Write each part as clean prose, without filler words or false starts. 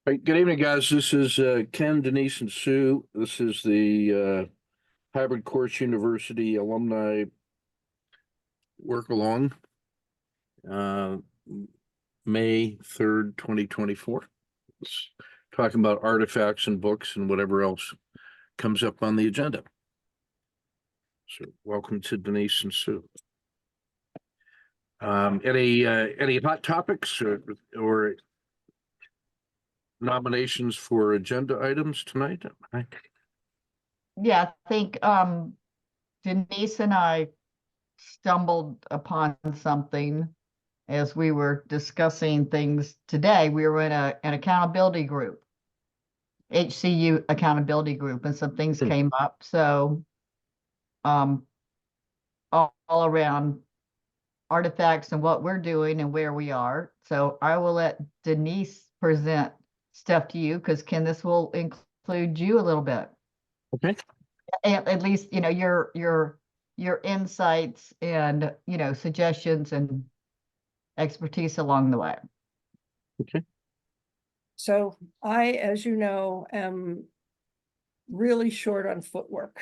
Hey, good evening, guys. This is Ken, Denise, and Sue. This is the Hybrid Course University Alumni Work Along, uh, May 3rd, 2024. It's talking about artifacts and books and whatever else comes up on the agenda. So welcome to Denise and Sue. Any hot topics or nominations for agenda items tonight? Yeah, I think Denise and I stumbled upon something as we were discussing things today. We were in an accountability group, HCU accountability group, and some things came up. So all around artifacts and what we're doing and where we are. So I will let Denise present stuff to you because Ken, this will include you a little bit. Okay. At least, your insights and, suggestions and expertise along the way. Okay. So I, as you know, am really short on footwork.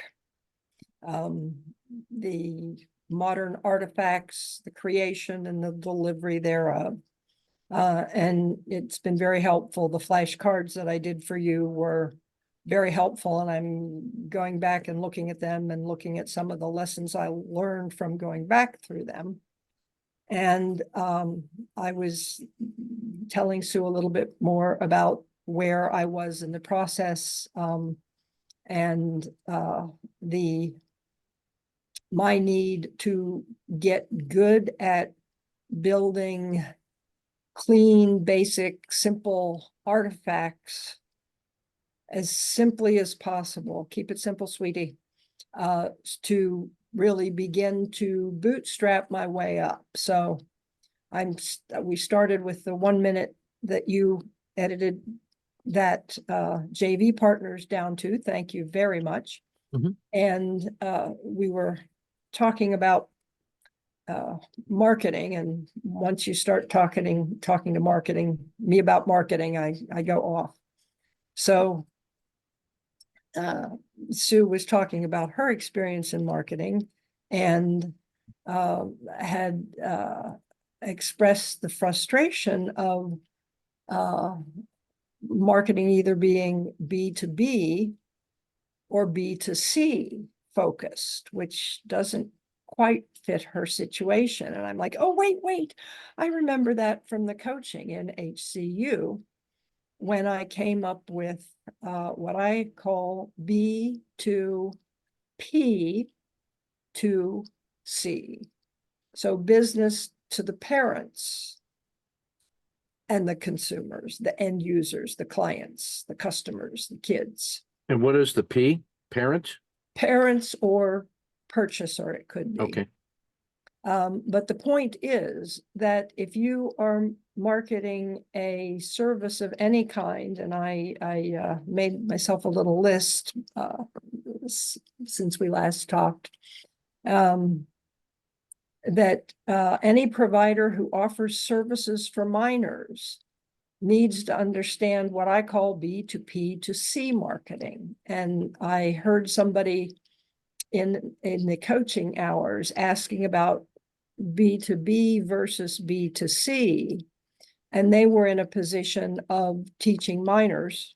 The modern artifacts, the creation and the delivery thereof. And it's been very helpful. The flashcards that I did for you were very helpful, and I'm going back and looking at them and looking at some of the lessons I learned from going back through them. And I was telling Sue a little bit more about where I was in the process, and my need to get good at building clean, basic, simple artifacts as simply as possible. Keep it simple, sweetie. To really begin to bootstrap my way up. So we started with the 1 minute that you edited that JV partners down to. Thank you very much. Mm-hmm. And we were talking about marketing, and once you start talking to me about marketing, I go off. So Sue was talking about her experience in marketing and had expressed the frustration of marketing either being B2B or B2C focused, which doesn't quite fit her situation. And I'm like, oh, wait, I remember that from the coaching in HCU when I came up with what I call B to P to C. So business to the parents and the consumers, the end users, the clients, the customers, the kids. And what is the P? Parent? Parents or purchaser, it could be. Okay. But the point is that if you are marketing a service of any kind, and I made myself a little list since we last talked, that any provider who offers services for minors needs to understand what I call B to P to C marketing. And I heard somebody in the coaching hours asking about B2B versus B2C, and they were in a position of teaching minors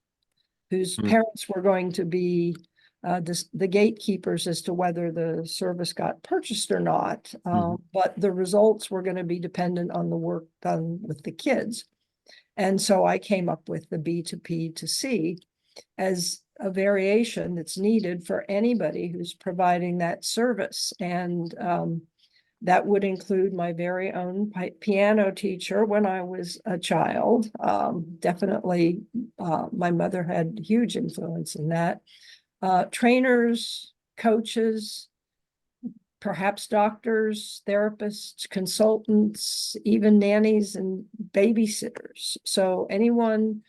whose parents were going to be the gatekeepers as to whether the service got purchased or not, but the results were going to be dependent on the work done with the kids. And so I came up with the B2P to C as a variation that's needed for anybody who's providing that service. And that would include my very own piano teacher when I was a child. Definitely, my mother had huge influence in that. Trainers, coaches, perhaps doctors, therapists, consultants, even nannies and babysitters. So anyone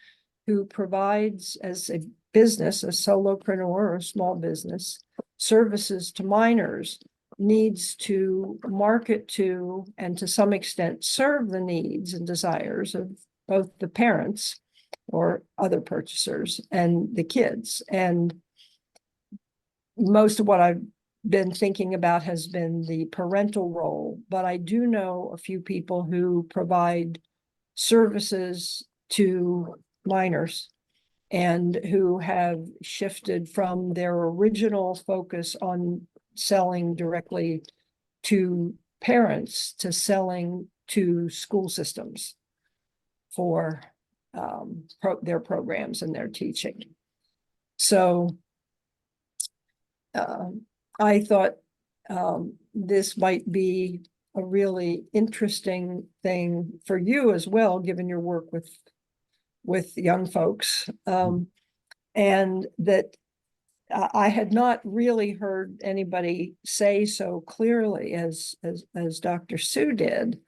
who provides as a business, a solopreneur or a small business, services to minors needs to market to and to some extent serve the needs and desires of both the parents or other purchasers and the kids. And most of what I've been thinking about has been the parental role, but I do know a few people who provide services to minors and who have shifted from their original focus on selling directly to parents to selling to school systems for their programs and their teaching. So I thought this might be a really interesting thing for you as well, given your work with young folks. And that I had not really heard anybody say so clearly as Dr. Sue did,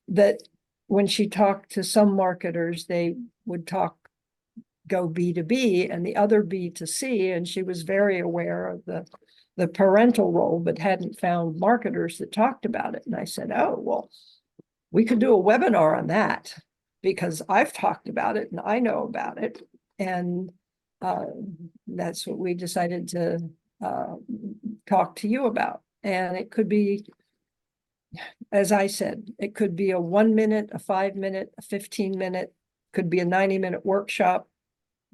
that when she talked to some marketers, they would go B2B and the other B2C, and she was very aware of the parental role, but hadn't found marketers that talked about it. And I said, oh, well, we could do a webinar on that because I've talked about it and I know about it. And that's what we decided to talk to you about. And it could be, as I said, it could be a 1 minute, a 5 minute, a 15 minute, could be a 90-minute workshop,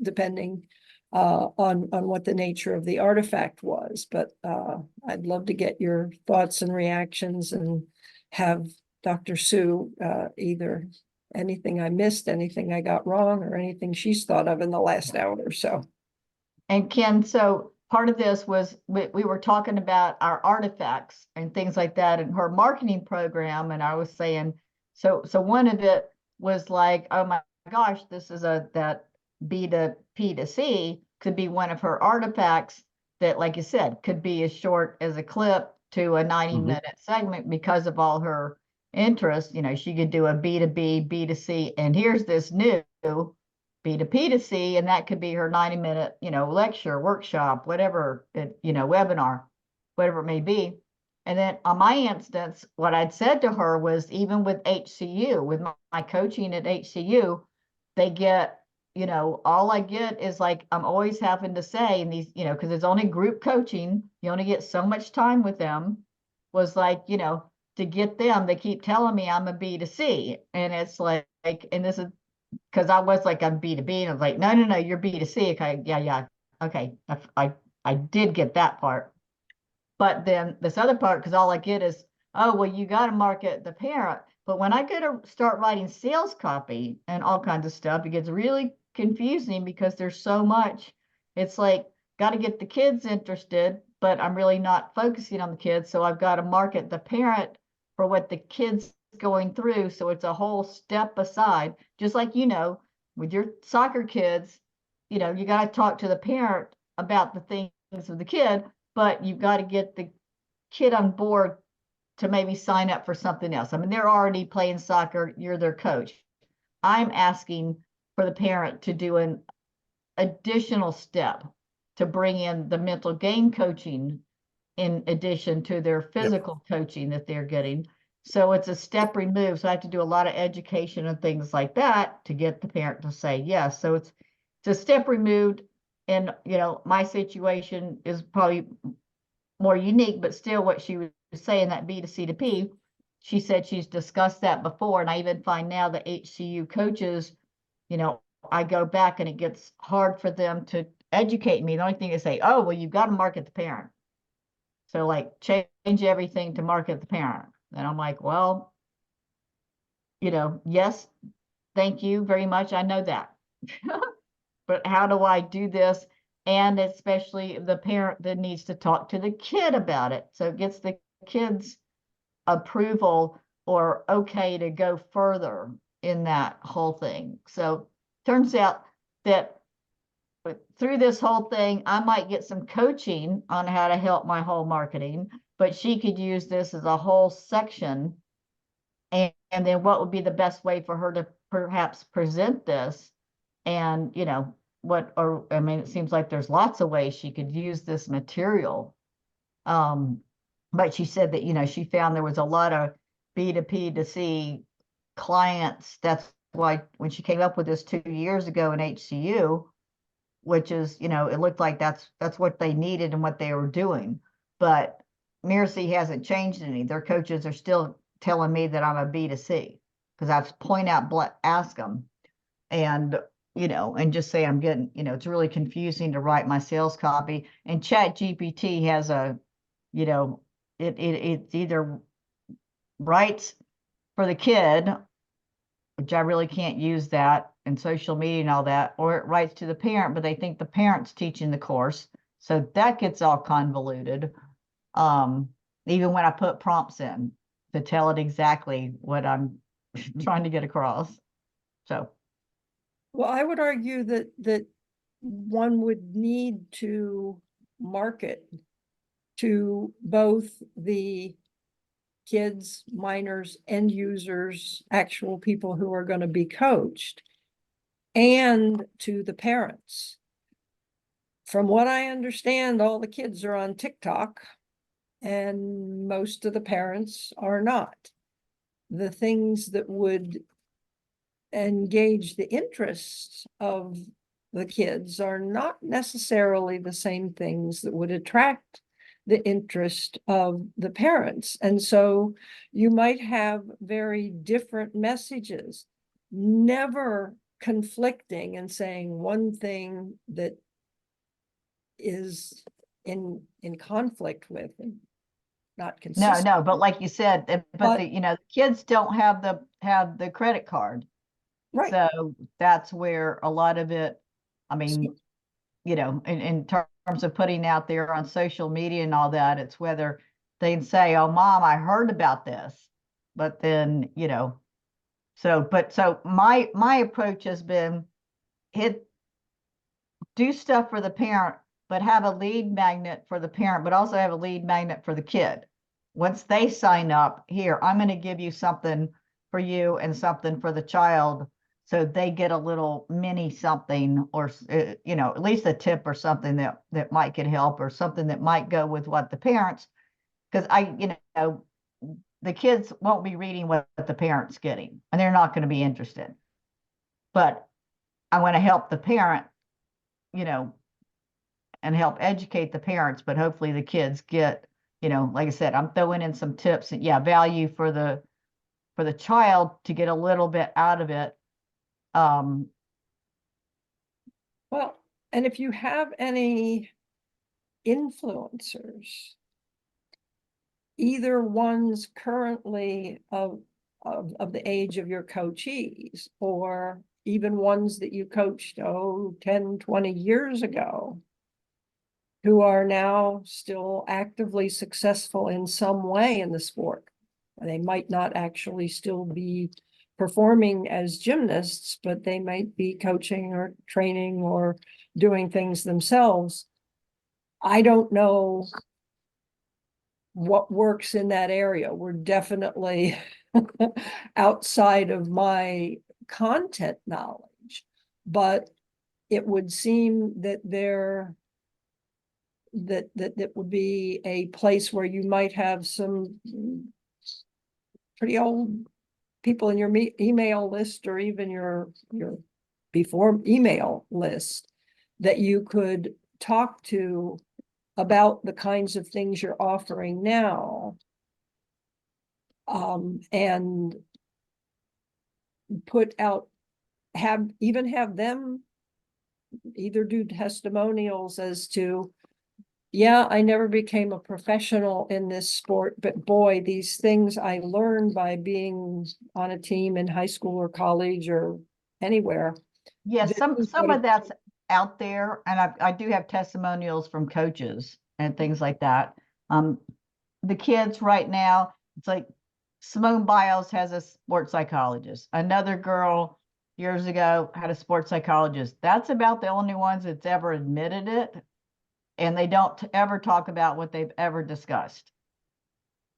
depending on what the nature of the artifact was. But I'd love to get your thoughts and reactions and have Dr. Sue either anything I missed, anything I got wrong, or anything she's thought of in the last hour or so. And Ken, so part of this was we were talking about our artifacts and things like that in her marketing program. And I was saying, so one of it was like, oh my gosh, this is that B to P to C could be one of her artifacts that, like you said, could be as short as a clip to a 90-minute segment because of all her interests. You know, she could do a B to B, B to C, and here's this new B to P to C, and that could be her 90-minute, lecture, workshop, whatever, webinar, whatever it may be. And then on my instance, what I'd said to her was, even with HCU, with my coaching at HCU, they get, all I get is like, I'm always having to say in these, because it's only group coaching, you only get so much time with them, was like, to get them, they keep telling me I'm a B to C. And it's like, and this is because I was like, I'm B to B, and I was like, no, you're B to C. Okay, yeah. Okay, I did get that part. But then this other part, because all I get is, oh, well, you got to market the parent. But when I go to start writing sales copy and all kinds of stuff, it gets really confusing because there's so much. It's like, got to get the kids interested, but I'm really not focusing on the kids. So I've got to market the parent for what the kids going through. So it's a whole step aside, just like, with your soccer kids, you got to talk to the parent about the things of the kid, but you've got to get the kid on board to maybe sign up for something else. I mean, they're already playing soccer, you're their coach. I'm asking for the parent to do an additional step to bring in the mental game coaching in addition to their physical coaching that they're getting. So it's a step removed. So I have to do a lot of education and things like that to get the parent to say yes. So it's a step removed. And, my situation is probably more unique, but still what she was saying, that B to C to P, she said she's discussed that before. And I even find now that HCU coaches, I go back and it gets hard for them to educate me. The only thing they say, oh, well, you've got to market the parent. So like change everything to market the parent. And I'm like, well, yes, thank you very much. I know that. But how do I do this? And especially the parent that needs to talk to the kid about it. So it gets the kid's approval or okay to go further in that whole thing. So turns out that through this whole thing, I might get some coaching on how to help my whole marketing, but she could use this as a whole section. And then what would be the best way for her to perhaps present this? And, it seems like there's lots of ways she could use this material. But she said that, she found there was a lot of B to P to C clients. That's why when she came up with this 2 years ago in HCU, which is, it looked like that's what they needed and what they were doing. But Mercy hasn't changed any. Their coaches are still telling me that I'm a B to C because I've point out, ask them, and and just say I'm getting, it's really confusing to write my sales copy. And Chat GPT has a, it's either writes for the kid, which I really can't use that, and social media and all that, or it writes to the parent, but they think the parent's teaching the course. So that gets all convoluted. Even when I put prompts in to tell it exactly what I'm trying to get across. So, Well, I would argue that one would need to market to both the kids, minors, end users, actual people who are going to be coached, and to the parents. From what I understand, all the kids are on TikTok, and most of the parents are not. The things that would engage the interests of the kids are not necessarily the same things that would attract the interest of the parents. And so you might have very different messages, never conflicting and saying one thing that is in conflict with and not consistent. no, but like you said, but the kids don't have the credit card. Right. So that's where a lot of it, I mean, in terms of putting out there on social media and all that, it's whether they'd say, oh, Mom, I heard about this. But then, so my approach has been do stuff for the parent, but have a lead magnet for the parent, but also have a lead magnet for the kid. Once they sign up, here, I'm going to give you something for you and something for the child. So they get a little mini something, or, at least a tip or something that might get help, or something that might go with what the parents, because the kids won't be reading what the parent's getting, and they're not going to be interested. But I want to help the parent, and help educate the parents, but hopefully the kids get, like I said, I'm throwing in some tips and value for the child to get a little bit out of it. Well, and if you have any influencers, either ones currently of the age of your coachees, or even ones that you coached 10, 20 years ago, who are now still actively successful in some way in the sport. They might not actually still be performing as gymnasts, but they might be coaching or training or doing things themselves. I don't know what works in that area. We're definitely outside of my content knowledge, but it would seem that that would be a place where you might have some pretty old people in your email list, or even your before email list, that you could talk to about the kinds of things you're offering now, and put out, have them either do testimonials as to, yeah, I never became a professional in this sport, but boy, these things I learned by being on a team in high school or college or anywhere. Yes, some of that's out there, and I do have testimonials from coaches and things like that. The kids right now, it's like Simone Biles has a sports psychologist. Another girl years ago had a sports psychologist. That's about the only ones that's ever admitted it. And they don't ever talk about what they've ever discussed.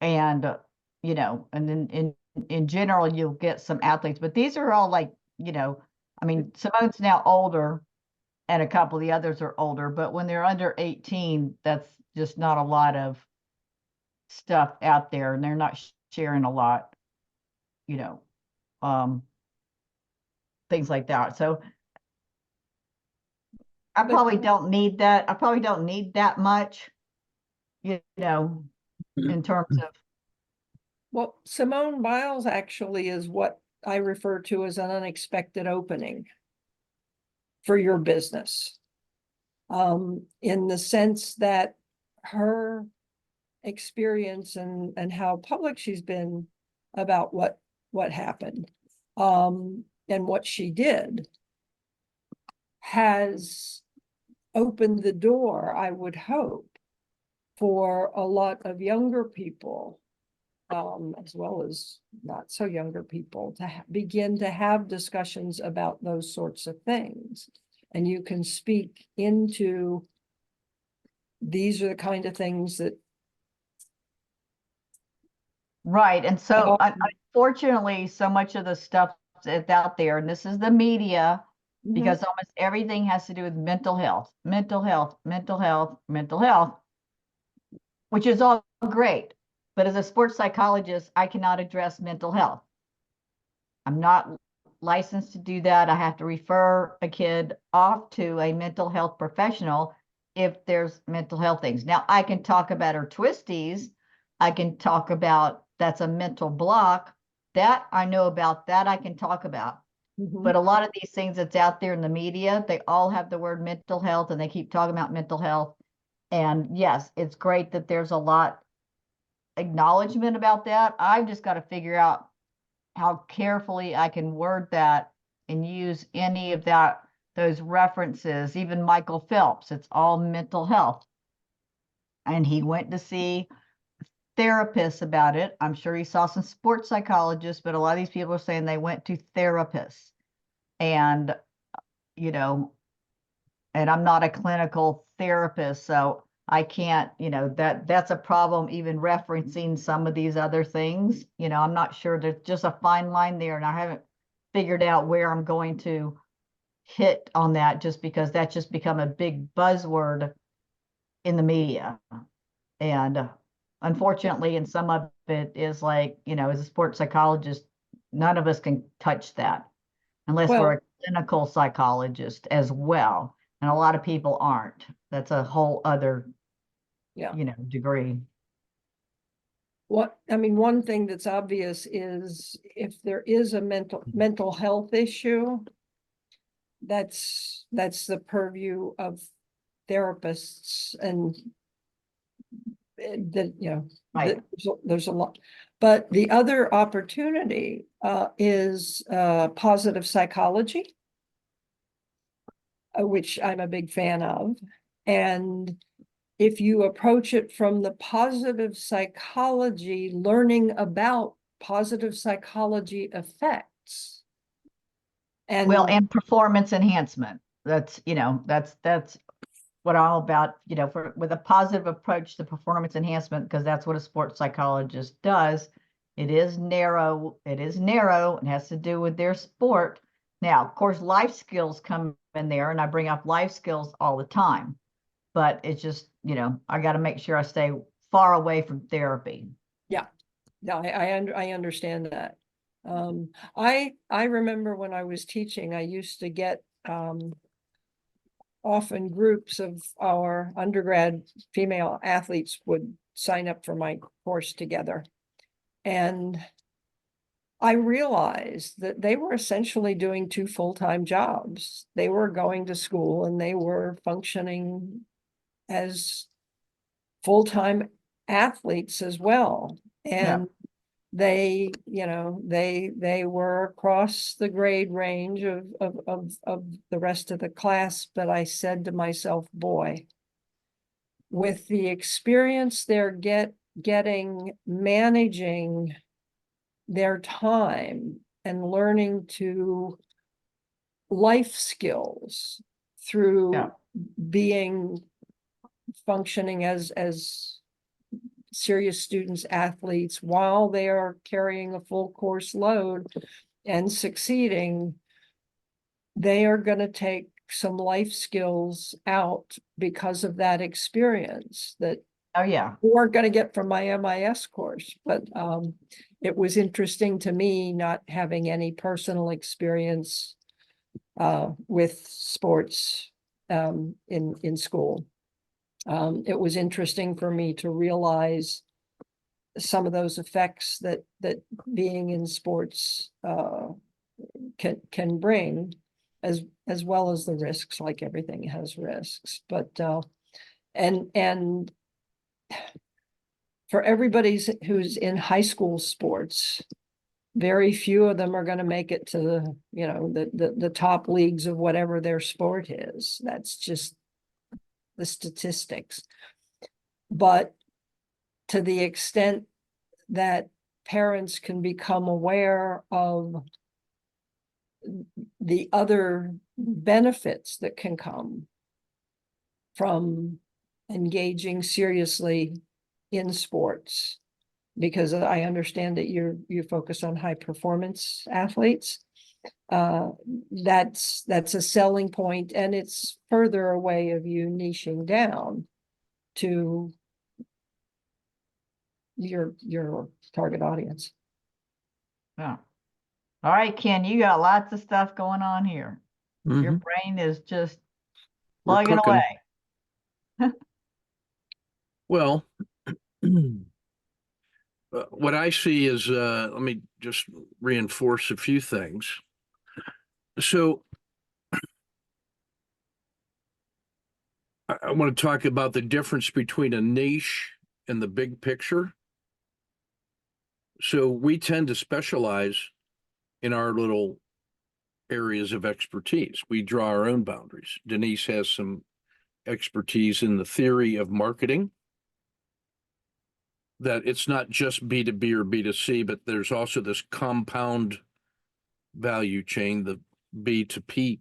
And, and then in general, you'll get some athletes, but these are all like, I mean, Simone's now older and a couple of the others are older, but when they're under 18, that's just not a lot of stuff out there, and they're not sharing a lot, things like that. So I But- probably don't need that. I probably don't need that much, you know, in terms of, Well, Simone Biles actually is what I refer to as an unexpected opening for your business. In the sense that her experience and how public she's been about what happened, and what she did has opened the door, I would hope, for a lot of younger people, as well as not so younger people, to begin to have discussions about those sorts of things. And you can speak into, these are the kind of things that, right. And so Oh. unfortunately, so much of the stuff that's out there, and this is the media, because almost everything has to do with mental health, mental health, mental health, mental health, which is all great. But as a sports psychologist, I cannot address mental health. I'm not licensed to do that. I have to refer a kid off to a mental health professional if there's mental health things. Now, I can talk about her twisties. I can talk about that's a mental block. That I know about, that I can talk about. But a lot of these things that's out there in the media, they all have the word mental health and they keep talking about mental health. And yes, it's great that there's a lot acknowledgement about that. I've just got to figure out how carefully I can word that and use any of those references. Even Michael Phelps, it's all mental health. And he went to see therapists about it. I'm sure he saw some sports psychologists, but a lot of these people are saying they went to therapists. And, you know, and I'm not a clinical therapist, so I can't, that's a problem even referencing some of these other things. I'm not sure, there's just a fine line there, and I haven't figured out where I'm going to hit on that, just because that's just become a big buzzword in the media. And unfortunately, and some of it is like, as a sports psychologist, none of us can touch that unless we're a clinical psychologist as well. And a lot of people aren't. That's a whole other, degree. One thing that's obvious is if there is a mental health issue, that's the purview of therapists, and that, Right. there's a lot. But the other opportunity is positive psychology, which I'm a big fan of. And if you approach it from the positive psychology, learning about positive psychology effects. And performance enhancement. That's what I'm all about, with a positive approach to performance enhancement, because that's what a sports psychologist does. It is narrow. It has to do with their sport. Now, of course, life skills come in there, and I bring up life skills all the time. But it's just, I got to make sure I stay far away from therapy. Yeah, I understand that. I remember when I was teaching, I used to get often groups of our undergrad female athletes would sign up for my course together. And I realized that they were essentially doing 2 full-time jobs. They were going to school and they were functioning as full-time athletes as well. And they, they were across the grade range of the rest of the class. But I said to myself, boy, with the experience they're getting managing their time and learning to life skills through being functioning as serious students, athletes, while they are carrying a full course load and succeeding, they are going to take some life skills out because of that experience that we weren't going to get from my MIS course. But it was interesting to me, not having any personal experience with sports in school. It was interesting for me to realize some of those effects that being in sports can bring, as well as the risks. Like everything has risks, but and for everybody who's in high school sports, very few of them are going to make it to the top leagues of whatever their sport is. That's just the statistics. But to the extent that parents can become aware of the other benefits that can come from engaging seriously in sports, because I understand that you focus on high performance athletes. That's a selling point, and it's further a way of you niching down to your target audience. Yeah. All right, Ken, you got lots of stuff going on here. Your Mhm. brain is just We're plugging cooking. away. Well, what I see is, let me just reinforce a few things. So I want to talk about the difference between a niche and the big picture. So we tend to specialize in our little areas of expertise. We draw our own boundaries. Denise has some expertise in the theory of marketing, that it's not just B2B or B2C, but there's also this compound value chain, the B2P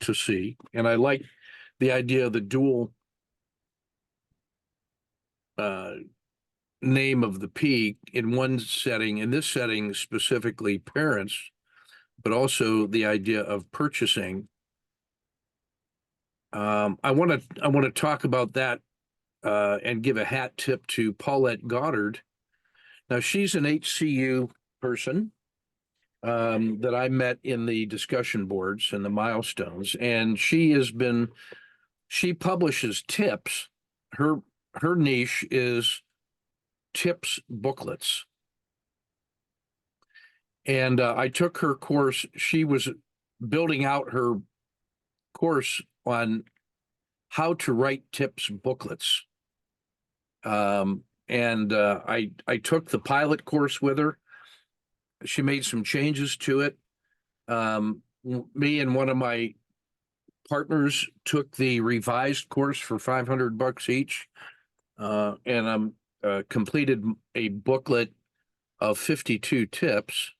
to C. And I like the idea of the dual name of the P in one setting, in this setting specifically parents, but also the idea of purchasing. I want to talk about that and give a hat tip to Paulette Goddard. Now she's an HCU person that I met in the discussion boards and the milestones, and she publishes tips. Her niche is tips booklets. And I took her course. She was building out her course on how to write tips booklets. And I took the pilot course with her. She made some changes to it. Me and one of my partners took the revised course for $500 each, and completed a booklet of 52 tips.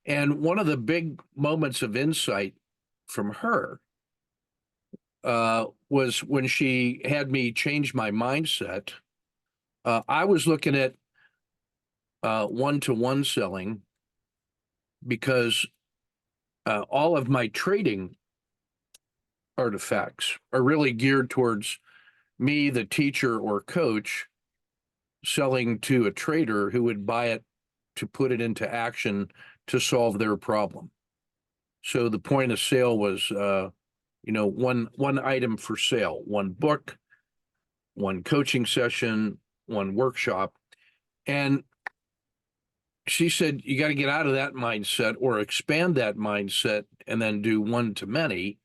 And one of the big moments of insight from her was when she had me change my mindset. I was looking at one-to-one selling because all of my trading artifacts are really geared towards me, the teacher or coach, selling to a trader who would buy it to put it into action to solve their problem. So the point of sale was, one item for sale, one book, one coaching session, one workshop. And she said, you got to get out of that mindset or expand that mindset and then do one to many,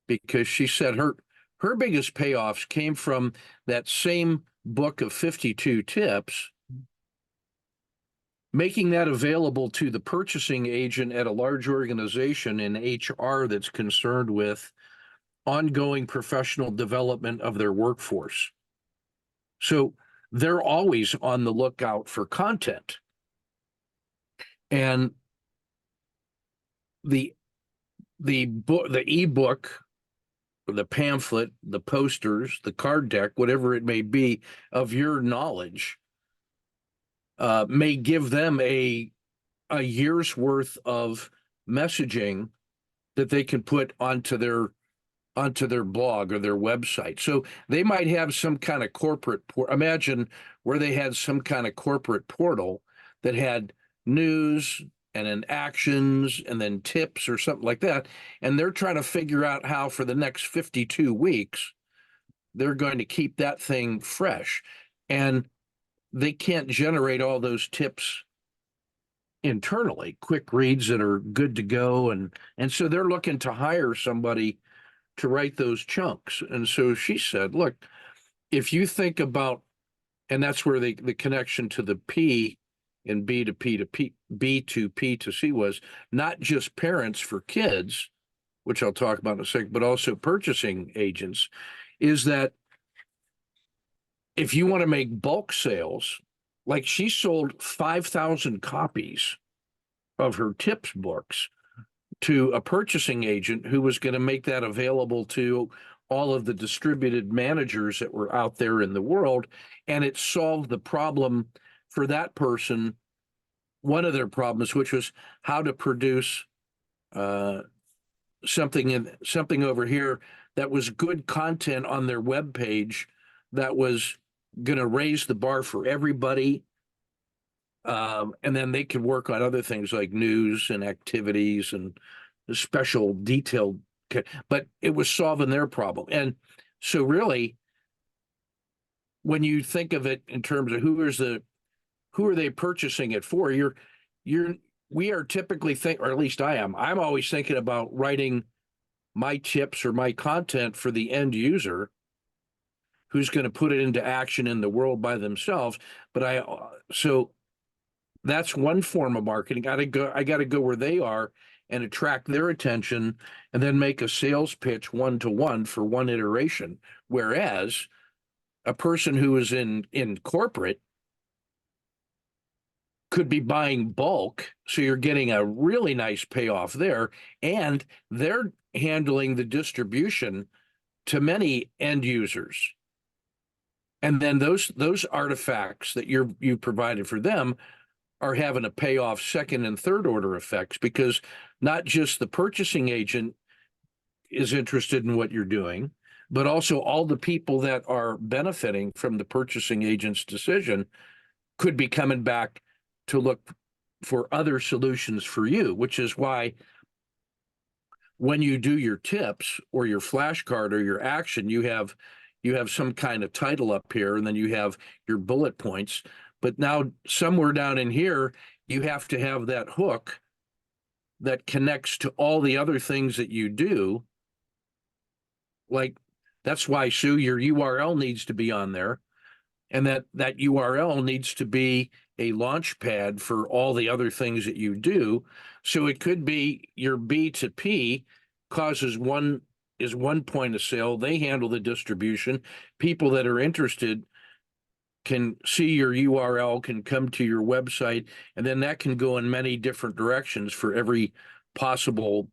because she said her biggest payoffs came from that same book of 52 tips, making that available to the purchasing agent at a large organization in HR that's concerned with ongoing professional development of their workforce. So they're always on the lookout for content. And the book, the ebook, the pamphlet, the posters, the card deck, whatever it may be of your knowledge, may give them a year's worth of messaging that they can put onto their blog or their website. So they might have some kind of corporate imagine where they had some kind of corporate portal that had news and then actions and then tips or something like that. And they're trying to figure out how for the next 52 weeks, they're going to keep that thing fresh. And they can't generate all those tips internally, quick reads that are good to go. And so they're looking to hire somebody to write those chunks. And so she said, look, if you think about, and that's where the connection to the P in B to P to P, B to P to C was not just parents for kids, which I'll talk about in a second, but also purchasing agents, is that if you want to make bulk sales, like she sold 5,000 copies of her tips books to a purchasing agent who was going to make that available to all of the distributed managers that were out there in the world. And it solved the problem for that person, one of their problems, which was how to produce something over here that was good content on their web page that was going to raise the bar for everybody. And then they could work on other things like news and activities and special detailed, but it was solving their problem. And so really, when you think of it in terms of who are they purchasing it for, we are typically or at least I'm always thinking about writing my tips or my content for the end user who's going to put it into action in the world by themselves. But so that's one form of marketing. I got to go where they are and attract their attention and then make a sales pitch 1-to-1 for one iteration. Whereas a person who is in corporate could be buying bulk. So you're getting a really nice payoff there, and they're handling the distribution to many end users. And then those artifacts that you provided for them are having a payoff second and third order effects, because not just the purchasing agent is interested in what you're doing, but also all the people that are benefiting from the purchasing agent's decision could be coming back to look for other solutions for you, which is why when you do your tips or your flashcard or your action, you have some kind of title up here, and then you have your bullet points. But now somewhere down in here, you have to have that hook that connects to all the other things that you do. Like, that's why, Sue, your URL needs to be on there. And that URL needs to be a launch pad for all the other things that you do. So it could be your B to P is one point of sale. They handle the distribution. People that are interested can see your URL, can come to your website, and then that can go in many different directions for every possible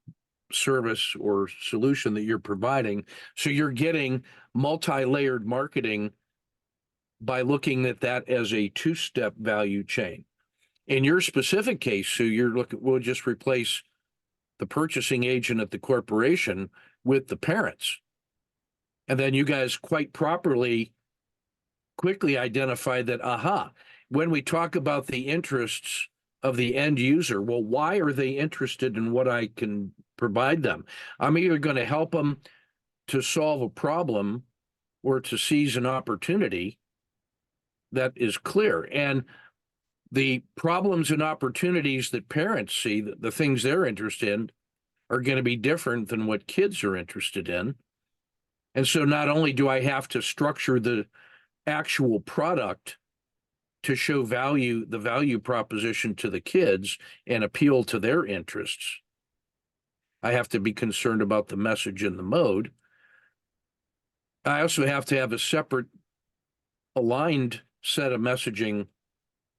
service or solution that you're providing. So you're getting multi-layered marketing by looking at that as a two-step value chain. In your specific case, Sue, we'll just replace the purchasing agent at the corporation with the parents. And then you guys quite quickly identify that, when we talk about the interests of the end user, well, why are they interested in what I can provide them? I'm either going to help them to solve a problem or to seize an opportunity that is clear. And the problems and opportunities that parents see, the things they're interested in, are going to be different than what kids are interested in. And so not only do I have to structure the actual product to show the value proposition to the kids and appeal to their interests, I have to be concerned about the message and the mode. I also have to have a separate aligned set of messaging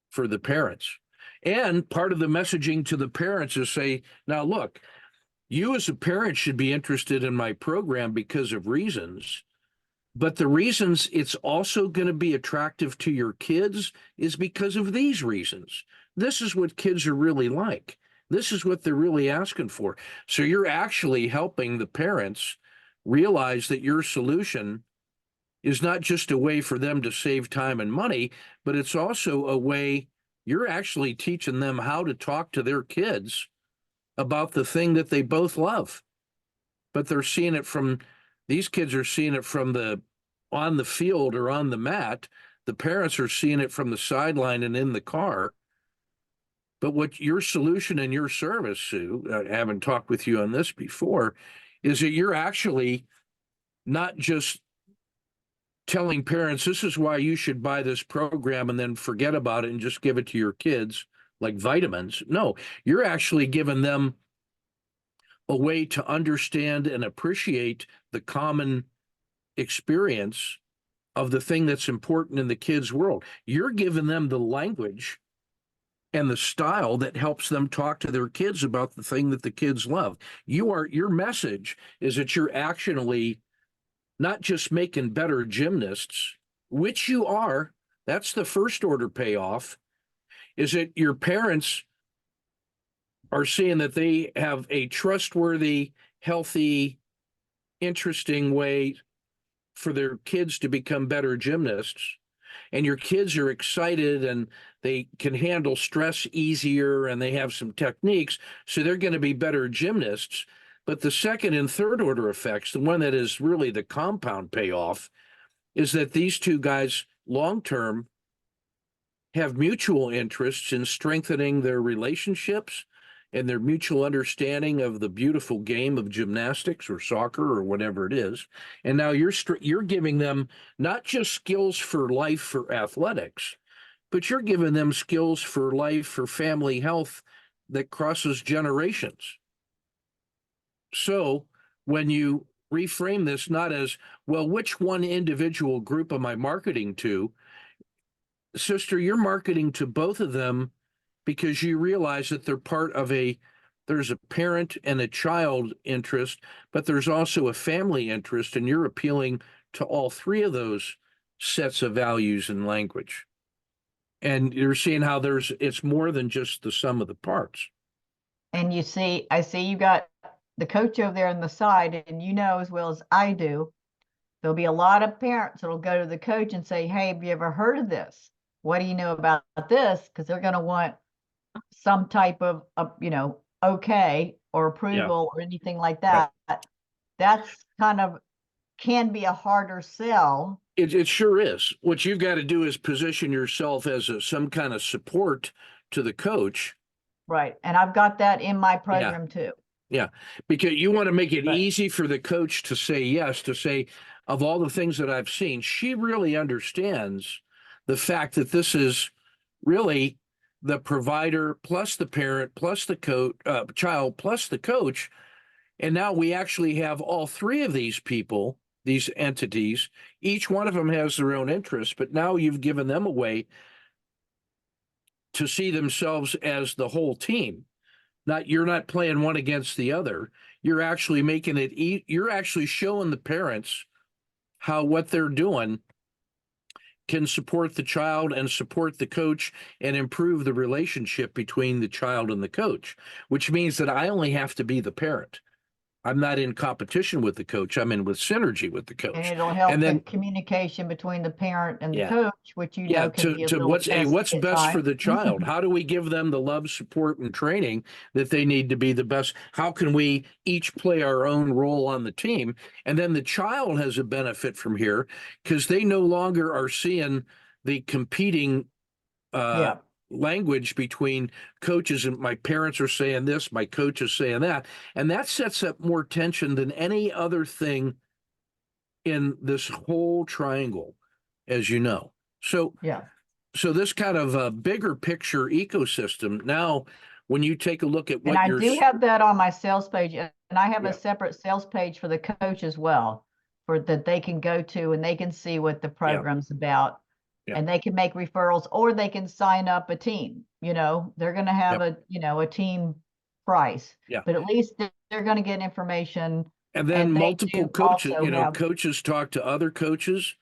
for the parents. And part of the messaging to the parents is say, now look, you as a parent should be interested in my program because of reasons, but the reasons it's also going to be attractive to your kids is because of these reasons. This is what kids are really like. This is what they're really asking for. So you're actually helping the parents realize that your solution is not just a way for them to save time and money, but it's also a way you're actually teaching them how to talk to their kids about the thing that they both love. But they're seeing it from, these kids are seeing it from the, on the field or on the mat. The parents are seeing it from the sideline and in the car. But what your solution and your service, Sue, I haven't talked with you on this before, is that you're actually not just telling parents, this is why you should buy this program and then forget about it and just give it to your kids like vitamins. No, you're actually giving them a way to understand and appreciate the common experience of the thing that's important in the kids' world. You're giving them the language and the style that helps them talk to their kids about the thing that the kids love. Your message is that you're actually not just making better gymnasts, which you are. That's the first order payoff, is that your parents are seeing that they have a trustworthy, healthy, interesting way for their kids to become better gymnasts. And your kids are excited and they can handle stress easier and they have some techniques, so they're going to be better gymnasts. But the second and third order effects, the one that is really the compound payoff, is that these two guys long term have mutual interests in strengthening their relationships and their mutual understanding of the beautiful game of gymnastics or soccer or whatever it is. And now you're giving them not just skills for life for athletics, but you're giving them skills for life for family health that crosses generations. So when you reframe this not as, well, which one individual group am I marketing to? Sister, you're marketing to both of them because you realize that they're part of there's a parent and a child interest, but there's also a family interest, and you're appealing to all three of those sets of values and language. And you're seeing how it's more than just the sum of the parts. And I see you got the coach over there on the side, and you know as well as I do, there'll be a lot of parents that'll go to the coach and say, hey, have you ever heard of this? What do you know about this? Because they're going to want some type of okay or approval or anything like that. Right. That's kind of can be a harder sell. It sure is. What you've got to do is position yourself as some kind of support to the coach. Right. And I've got that in my program too. Yeah. Because you want to make it easy for the coach to say yes, to say, of all the things that I've seen, she really understands the fact that this is really the provider plus the parent plus the child plus the coach. And now we actually have all three of these people, these entities. Each one of them has their own interests, but now you've given them a way to see themselves as the whole team. You're not playing one against the other. You're actually making it, you're actually showing the parents how what they're doing can support the child and support the coach and improve the relationship between the child and the coach, which means that I only have to be the parent. I'm not in competition with the coach. I'm in with synergy with the coach. And it'll help the communication between the parent and the coach, which can be a little what's best for the child. How do we give them the love, support, and training that they need to be the best? How can we each play our own role on the team? And then the child has a benefit from here because they no longer are seeing the competing language between coaches, and my parents are saying this, my coach is saying that, and that sets up more tension than any other thing in this whole triangle, as you know. So this kind of a bigger picture ecosystem. Now, when you take a look at what I do have that on my sales page, and I have a separate sales page for the coach as well, for that they can go to and they can see what the program's about. Yeah. And they can make referrals, or they can sign up a team. They're going to have a team price, but at least they're going to get information. And then multiple coaches, coaches talk to other coaches.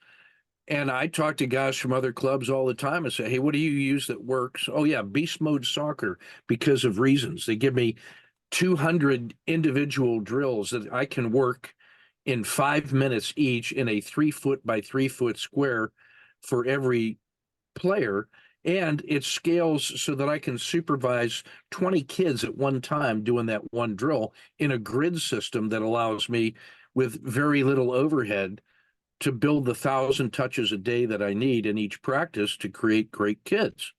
And I talk to guys from other clubs all the time and say, hey, what do you use that works? Oh yeah, beast mode soccer, because of reasons. They give me 200 individual drills that I can work in 5 minutes each in a 3 foot by 3 foot square for every player, And it scales so that I can supervise 20 kids at one time doing that one drill in a grid system that allows me, with very little overhead, to build the 1,000 touches a day that I need in each practice to create great kids.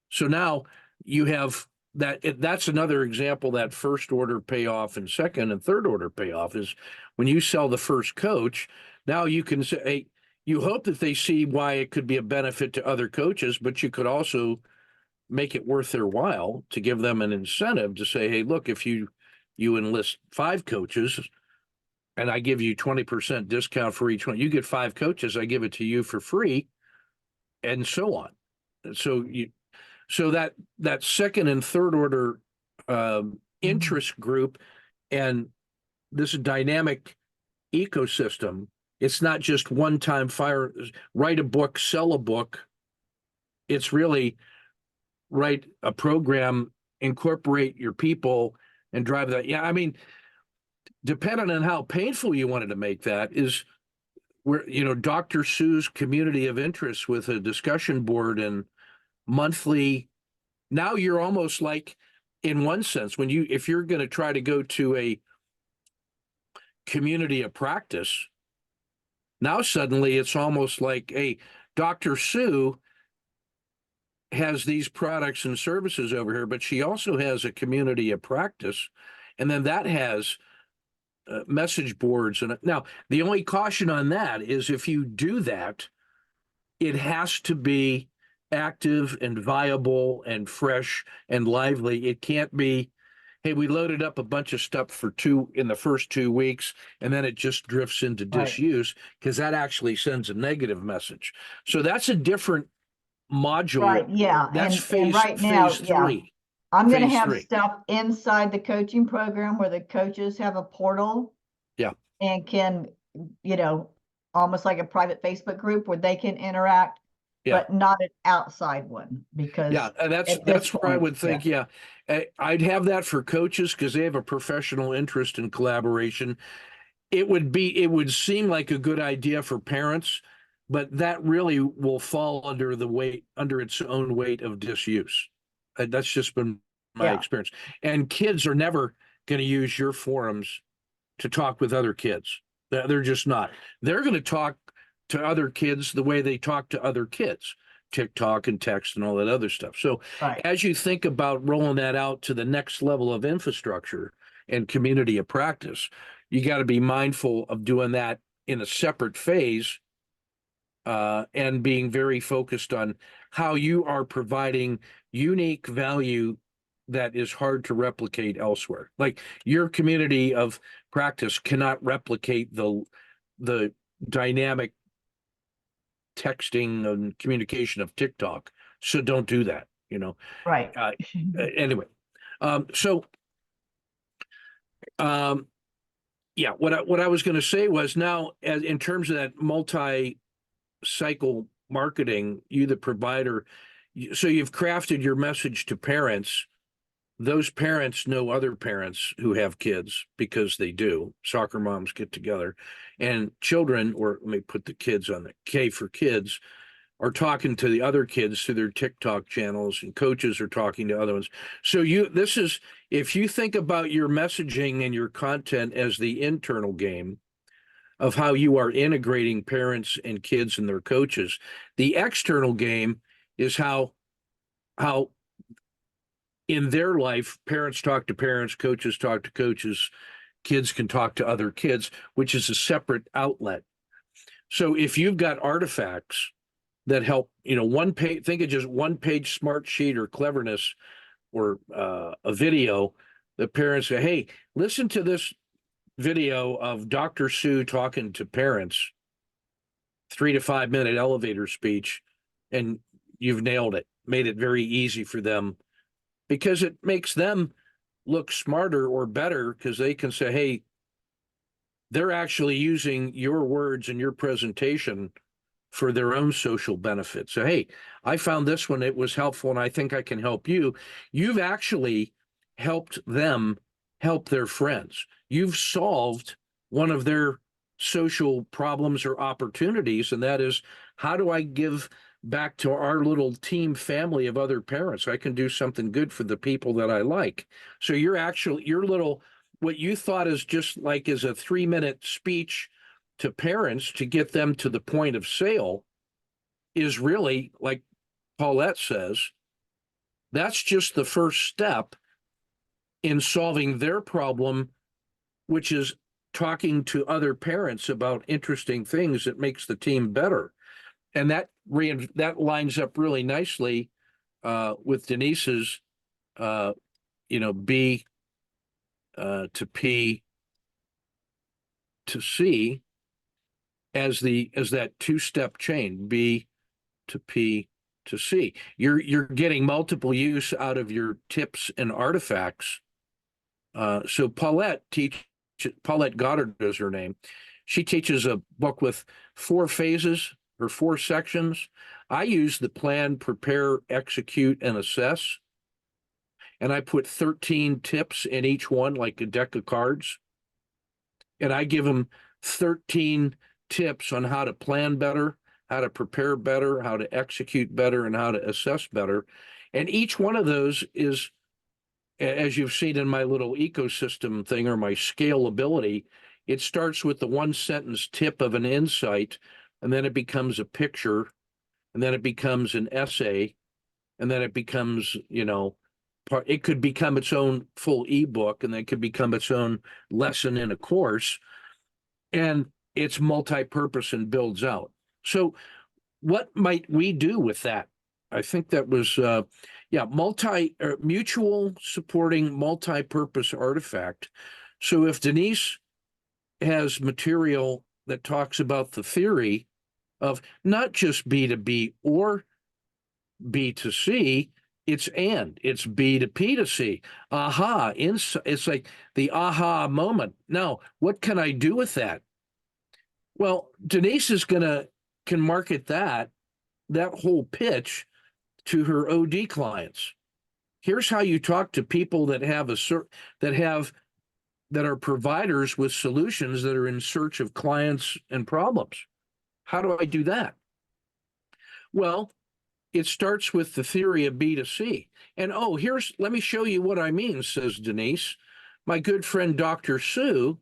So now you have that. That's another example, that first order payoff and second and third order payoff is when you sell the first coach. Now you can say, hey, you hope that they see why it could be a benefit to other coaches, but you could also make it worth their while to give them an incentive to say, hey, look, if you enlist 5 coaches and I give you 20% discount for each one, you get 5 coaches, I give it to you for free, and so on. So that second and third order interest group and this dynamic ecosystem, it's not just one-time fire, write a book, sell a book. It's really write a program, incorporate your people, and drive that. Yeah, I mean, depending on how painful you wanted to make that is where, Dr. Sue's community of interest with a discussion board and monthly. Now you're almost like, in one sense, if you're going to try to go to a community of practice, now suddenly it's almost like, hey, Dr. Sue has these products and services over here, but she also has a community of practice. And then that has message boards. And now the only caution on that is if you do that, it has to be active and viable and fresh and lively. It can't be, hey, we loaded up a bunch of stuff in the first 2 weeks, and then it just drifts into disuse, because that actually sends a negative message. So that's a different module. Right, yeah. That's And phase right now, phase 3. I'm going to Phase have 3. stuff inside the coaching program where the coaches have a portal. Yeah. And can, almost like a private Facebook group where they can interact, but not an outside one, because that's where I would think, I'd have that for coaches because they have a professional interest in collaboration. It would seem like a good idea for parents, but that really will fall under its own weight of disuse. That's just been my experience. And kids are never going to use your forums to talk with other kids. They're just not. They're going to talk to other kids the way they talk to other kids, TikTok and text and all that other stuff. So as you think about rolling that out to the next level of infrastructure and community of practice, you got to be mindful of doing that in a separate phase, and being very focused on how you are providing unique value that is hard to replicate elsewhere. Like your community of practice cannot replicate the dynamic texting and communication of TikTok. So don't do that, Right. Anyway, what I was going to say was, now in terms of that multi-cycle marketing, you the provider, so you've crafted your message to parents. Those parents know other parents who have kids, because they do. Soccer moms get together, and children, or let me put the kids on the K for kids, are talking to the other kids through their TikTok channels, and coaches are talking to other ones. So if you think about your messaging and your content as the internal game of how you are integrating parents and kids and their coaches, the external game is how in their life, parents talk to parents, coaches talk to coaches, kids can talk to other kids, which is a separate outlet. So if you've got artifacts that help, one page, think of just one page smart sheet or cleverness, or a video, the parents say, hey, listen to this video of Dr. Sue talking to parents, 3 to 5 minute elevator speech, and you've nailed it, made it very easy for them, because it makes them look smarter or better, because they can say, hey, they're actually using your words and your presentation for their own social benefit. So, hey, I found this one, it was helpful, and I think I can help you. You've actually helped them help their friends. You've solved one of their social problems or opportunities, and that is, how do I give back to our little team family of other parents. I can do something good for the people that I like. So your little, what you thought is just like is a 3-minute speech to parents to get them to the point of sale is really, like Paulette says, that's just the first step in solving their problem, which is talking to other parents about interesting things that makes the team better. And that lines up really nicely with Denise's, B to P to C as that 2-step chain, B to P to C. You're getting multiple use out of your tips and artifacts. So Paulette Goddard is her name. She teaches a book with 4 phases or 4 sections. I use the plan, prepare, execute, and assess. And I put 13 tips in each one, like a deck of cards. And I give them 13 tips on how to plan better, how to prepare better, how to execute better, and how to assess better. And each one of those is, as you've seen in my little ecosystem thing or my scalability, it starts with the 1-sentence tip of an insight, and then it becomes a picture, and then it becomes an essay, and then it becomes, it could become its own full ebook, and then it could become its own lesson in a course, and it's multi-purpose and builds out. So what might we do with that? I think that was, mutual supporting multi-purpose artifact. So if Denise has material that talks about the theory of not just B to B or B to C, it's B to P to C. Aha, it's like the aha moment. Now, what can I do with that? Well, Denise can market that whole pitch to her OD clients. Here's how you talk to people that are providers with solutions that are in search of clients and problems. How do I do that? Well, it starts with the theory of B to C. And let me show you what I mean, says Denise. My good friend, Dr. Sue,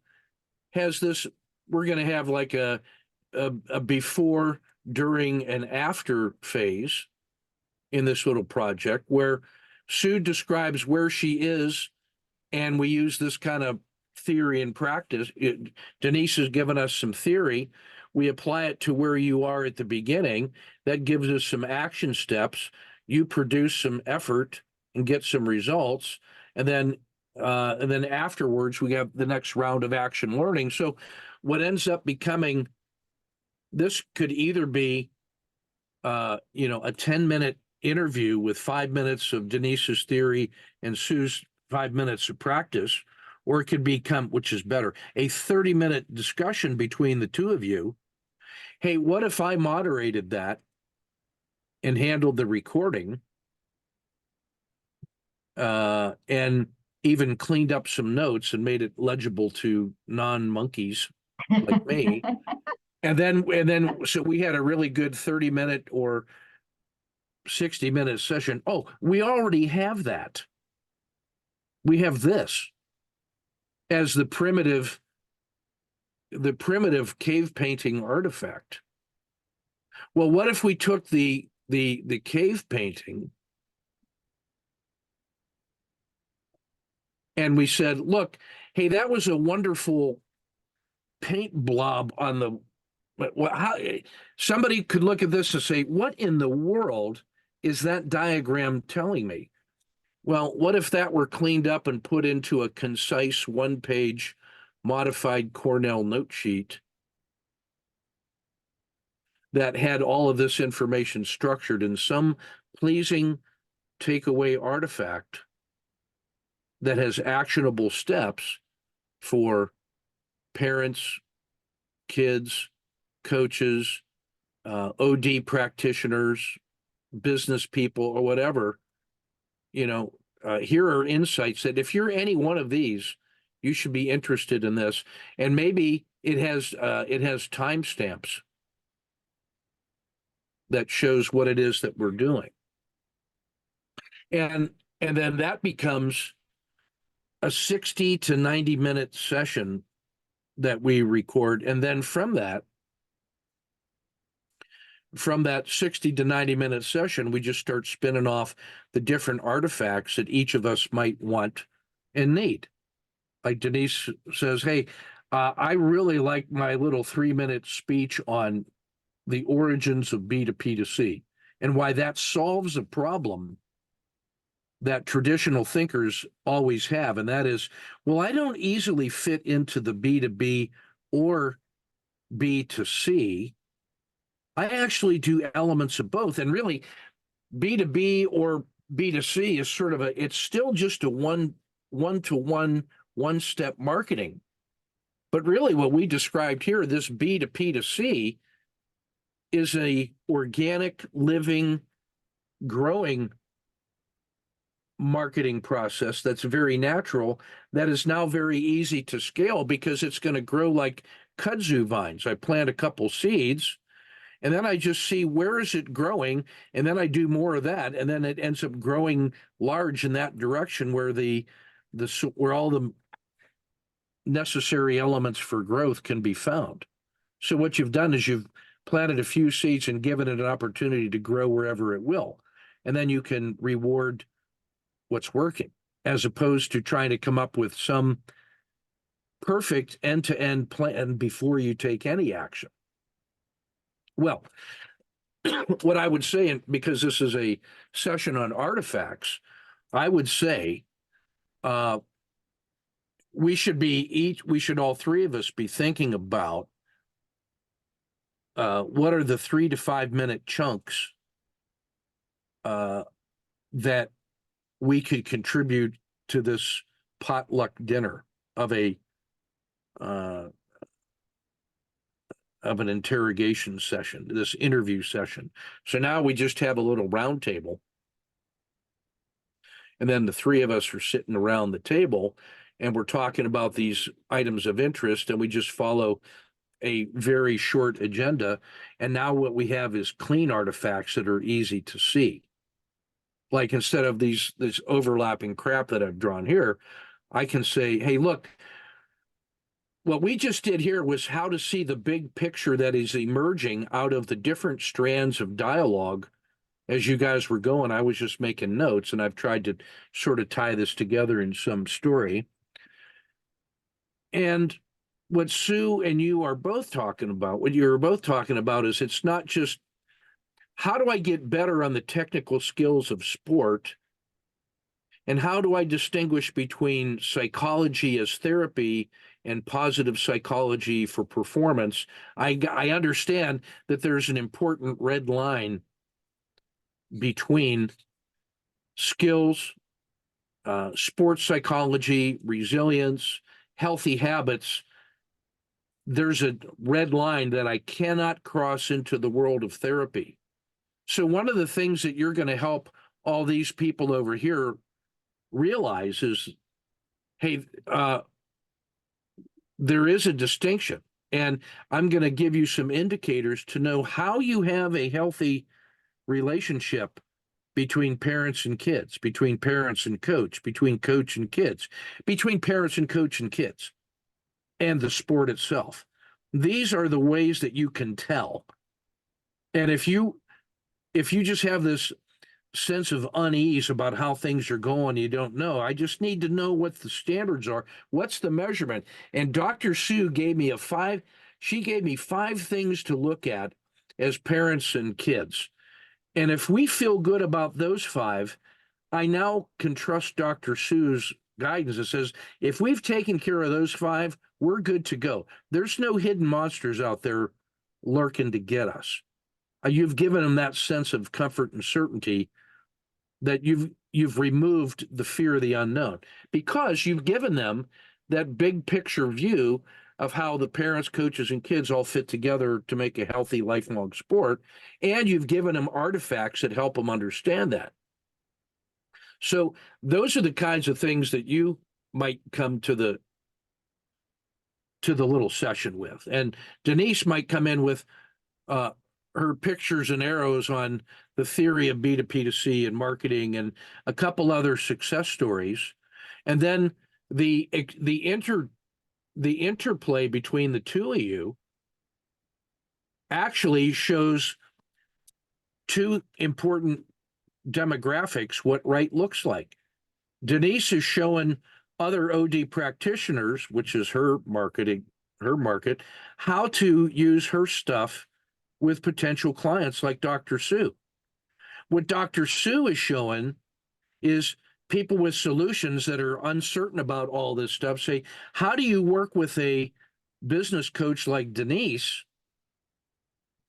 has this, we're going to have like a before, during, and after phase in this little project where Sue describes where she is, and we use this kind of theory and practice. Denise has given us some theory. We apply it to where you are at the beginning. That gives us some action steps. You produce some effort and get some results. And then afterwards, we have the next round of action learning. So what ends up becoming, this could either be, a 10-minute interview with 5 minutes of Denise's theory and Sue's 5 minutes of practice, or it could become, which is better, a 30-minute discussion between the two of you. Hey, what if I moderated that and handled the recording, and even cleaned up some notes and made it legible to non-monkeys like me? And then, so we had a really good 30-minute or 60-minute session. Oh, we already have that. We have this as the primitive cave painting artifact. Well, what if we took the cave painting and we said, look, hey, that was a wonderful paint blob on the, how, somebody could look at this and say, what in the world is that diagram telling me? Well, what if that were cleaned up and put into a concise 1-page modified Cornell note sheet that had all of this information structured in some pleasing takeaway artifact that has actionable steps for parents, kids, coaches, OD practitioners, business people, or whatever. Here are insights that if you're any one of these, you should be interested in this. And maybe it has timestamps. that shows what it is that we're doing. And then that becomes a 60 to 90-minute session that we record. And then from that 60 to 90-minute session, we just start spinning off the different artifacts that each of us might want and need. Like Denise says, hey, I really like my little 3-minute speech on the origins of B2P2C and why that solves a problem that traditional thinkers always have. And that is, well, I don't easily fit into the B2B or B2C. I actually do elements of both. And really, B2B or B2C is sort of it's still just a one-to-one, one-step marketing. But really what we described here, this B2P2C, is a organic, living, growing marketing process that's very natural, that is now very easy to scale because it's going to grow like kudzu vines. I plant a couple seeds, and then I just see where is it growing, and then I do more of that, and then it ends up growing large in that direction where where all the necessary elements for growth can be found. So what you've done is you've planted a few seeds and given it an opportunity to grow wherever it will, and then you can reward what's working, as opposed to trying to come up with some perfect end-to-end plan before you take any action. Well, what I would say, and because this is a session on artifacts, I would say we should all three of us be thinking about what are the 3 to 5 minute chunks that we could contribute to this potluck dinner of an interrogation session, this interview session. So now we just have a little round table, and then the three of us are sitting around the table, and we're talking about these items of interest, and we just follow a very short agenda. And now what we have is clean artifacts that are easy to see. Like instead of this overlapping crap that I've drawn here, I can say, hey, look, what we just did here was how to see the big picture that is emerging out of the different strands of dialogue. As you guys were going, I was just making notes, and I've tried to sort of tie this together in some story. And what Sue and you are both talking about, what you're both talking about, is it's not just how do I get better on the technical skills of sport, and how do I distinguish between psychology as therapy and positive psychology for performance. I understand that there's an important red line between skills, sports psychology, resilience, healthy habits. There's a red line that I cannot cross into the world of therapy. So one of the things that you're going to help all these people over here realize is, hey, there is a distinction, and I'm going to give you some indicators to know how you have a healthy relationship between parents and kids, between parents and coach, between coach and kids, between parents and coach and kids, and the sport itself. These are the ways that you can tell. And if you just have this sense of unease about how things are going, you don't know, I just need to know what the standards are. What's the measurement? And Dr. Sue gave me she gave me 5 things to look at as parents and kids. And if we feel good about those 5, I now can trust Dr. Sue's guidance that says, if we've taken care of those 5, we're good to go. There's no hidden monsters out there lurking to get us. You've given them that sense of comfort and certainty that you've removed the fear of the unknown, because you've given them that big picture view of how the parents, coaches, and kids all fit together to make a healthy lifelong sport, and you've given them artifacts that help them understand that. So those are the kinds of things that you might come to the little session with. And Denise might come in with her pictures and arrows on the theory of B2P2C and marketing and a couple other success stories. And then the interplay between the two of you actually shows two important demographics what right looks like. Denise is showing other OD practitioners, which is her market, how to use her stuff with potential clients like Dr. Sue. What Dr. Sue is showing is people with solutions that are uncertain about all this stuff say, how do you work with a business coach like Denise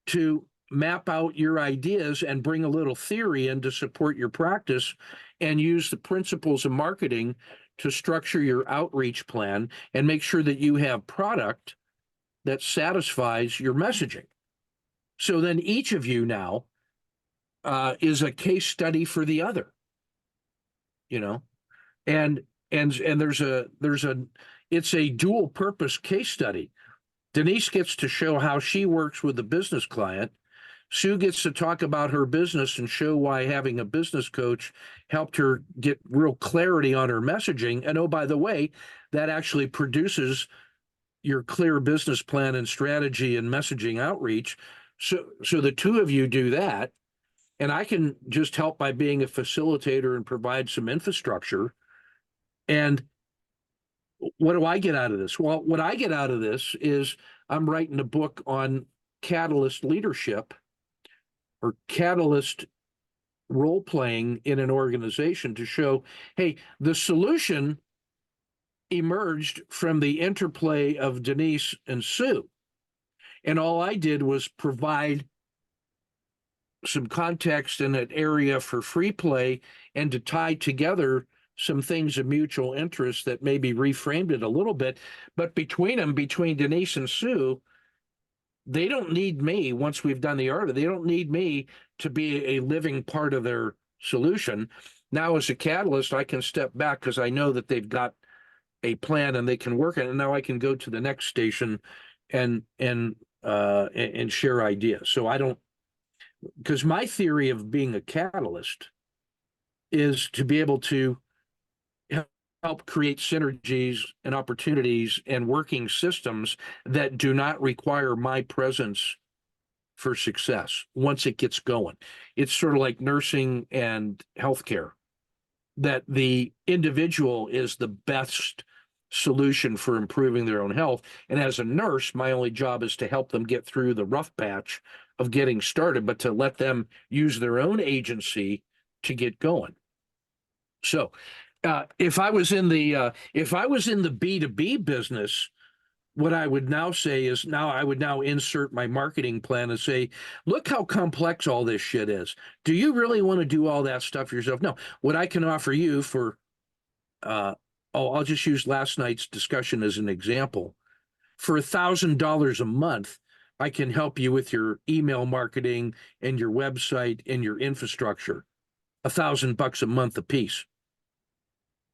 to map out your ideas and bring a little theory in to support your practice and use the principles of marketing to structure your outreach plan and make sure that you have product that satisfies your messaging. So then each of you now is a case study for the other, you know, and there's a it's a dual purpose case study. Denise gets to show how she works with the business client. Sue gets to talk about her business and show why having a business coach helped her get real clarity on her messaging. And oh, by the way, that actually produces your clear business plan and strategy and messaging outreach. So the two of you do that. And I can just help by being a facilitator and provide some infrastructure. And what do I get out of this? Well, what I get out of this is I'm writing a book on catalyst leadership or catalyst role playing in an organization to show, hey, the solution emerged from the interplay of Denise and Sue. And all I did was provide some context in an area for free play and to tie together some things of mutual interest that maybe reframed it a little bit. But between them, between Denise and Sue, they don't need me once we've done the art. They don't need me to be a living part of their solution. Now, as a catalyst, I can step back because I know that they've got a plan and they can work it. And now I can go to the next station and share ideas. So I don't, because my theory of being a catalyst is to be able to help create synergies and opportunities and working systems that do not require my presence for success once it gets going. It's sort of like nursing and healthcare, that the individual is the best solution for improving their own health. And as a nurse, my only job is to help them get through the rough patch of getting started, but to let them use their own agency to get going. So if I was in the B2B business, what I would now say is I would now insert my marketing plan and say, look how complex all this shit is. Do you really want to do all that stuff yourself? No. What I can offer you for, I'll just use last night's discussion as an example. For $1,000 a month, I can help you with your email marketing and your website and your infrastructure. $1,000 a month a piece.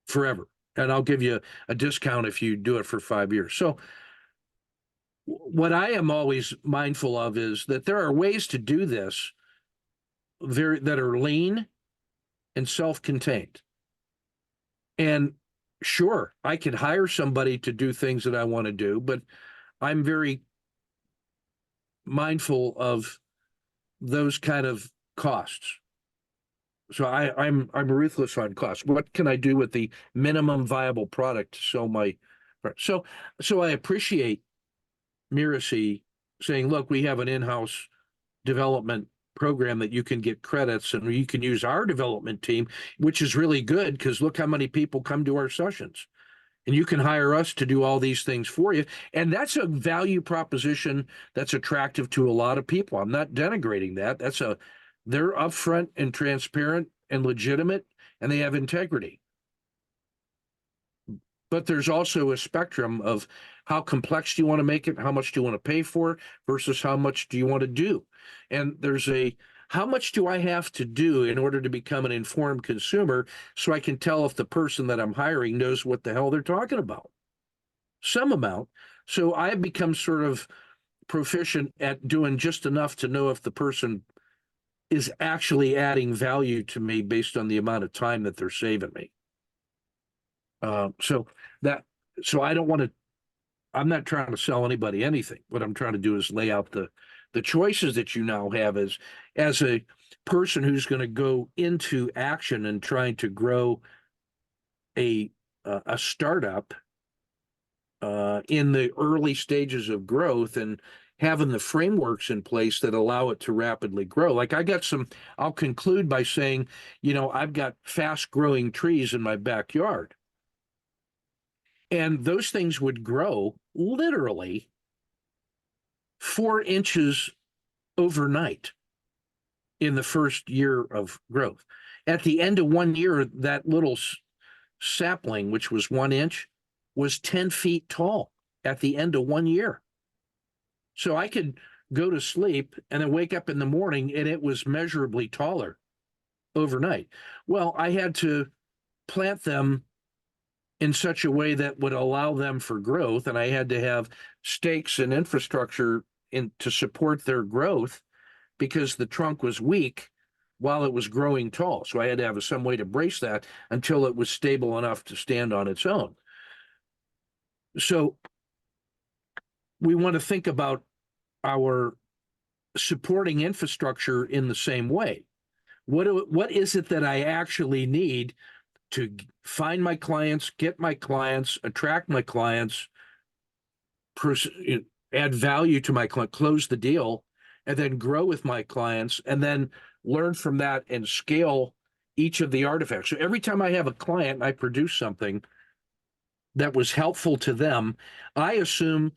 Forever. And I'll give you a discount if you do it for 5 years. So what I am always mindful of is that there are ways to do this that are lean and self-contained. And sure, I could hire somebody to do things that I want to do, but I'm very mindful of those kind of costs. So I'm ruthless on cost. What can I do with the minimum viable product to sell my? So I appreciate Miracy saying, look, we have an in-house development program that you can get credits and you can use our development team, which is really good because look how many people come to our sessions. And you can hire us to do all these things for you. And that's a value proposition that's attractive to a lot of people. I'm not denigrating that. They're upfront and transparent and legitimate, and they have integrity. But there's also a spectrum of how complex do you want to make it, how much do you want to pay for it, versus how much do you want to do. And there's how much do I have to do in order to become an informed consumer so I can tell if the person that I'm hiring knows what the hell they're talking about? Some amount. So I've become sort of proficient at doing just enough to know if the person is actually adding value to me based on the amount of time that they're saving me. So I don't want to, I'm not trying to sell anybody anything. What I'm trying to do is lay out the choices that you now have as a person who's going to go into action and trying to grow a startup in the early stages of growth, and having the frameworks in place that allow it to rapidly grow. Like I'll conclude by saying, I've got fast growing trees in my backyard. And those things would grow literally 4 inches overnight in the first year of growth. At the end of 1 year, that little sapling, which was 1 inch, was 10 feet tall at the end of 1 year. So I could go to sleep and then wake up in the morning and it was measurably taller overnight. Well, I had to plant them in such a way that would allow them for growth, and I had to have stakes and infrastructure to support their growth because the trunk was weak while it was growing tall. So I had to have some way to brace that until it was stable enough to stand on its own. So we want to think about our supporting infrastructure in the same way. What is it that I actually need to find my clients, get my clients, attract my clients, add value to my client, close the deal, and then grow with my clients, and then learn from that and scale each of the artifacts. So every time I have a client and I produce something that was helpful to them, I assume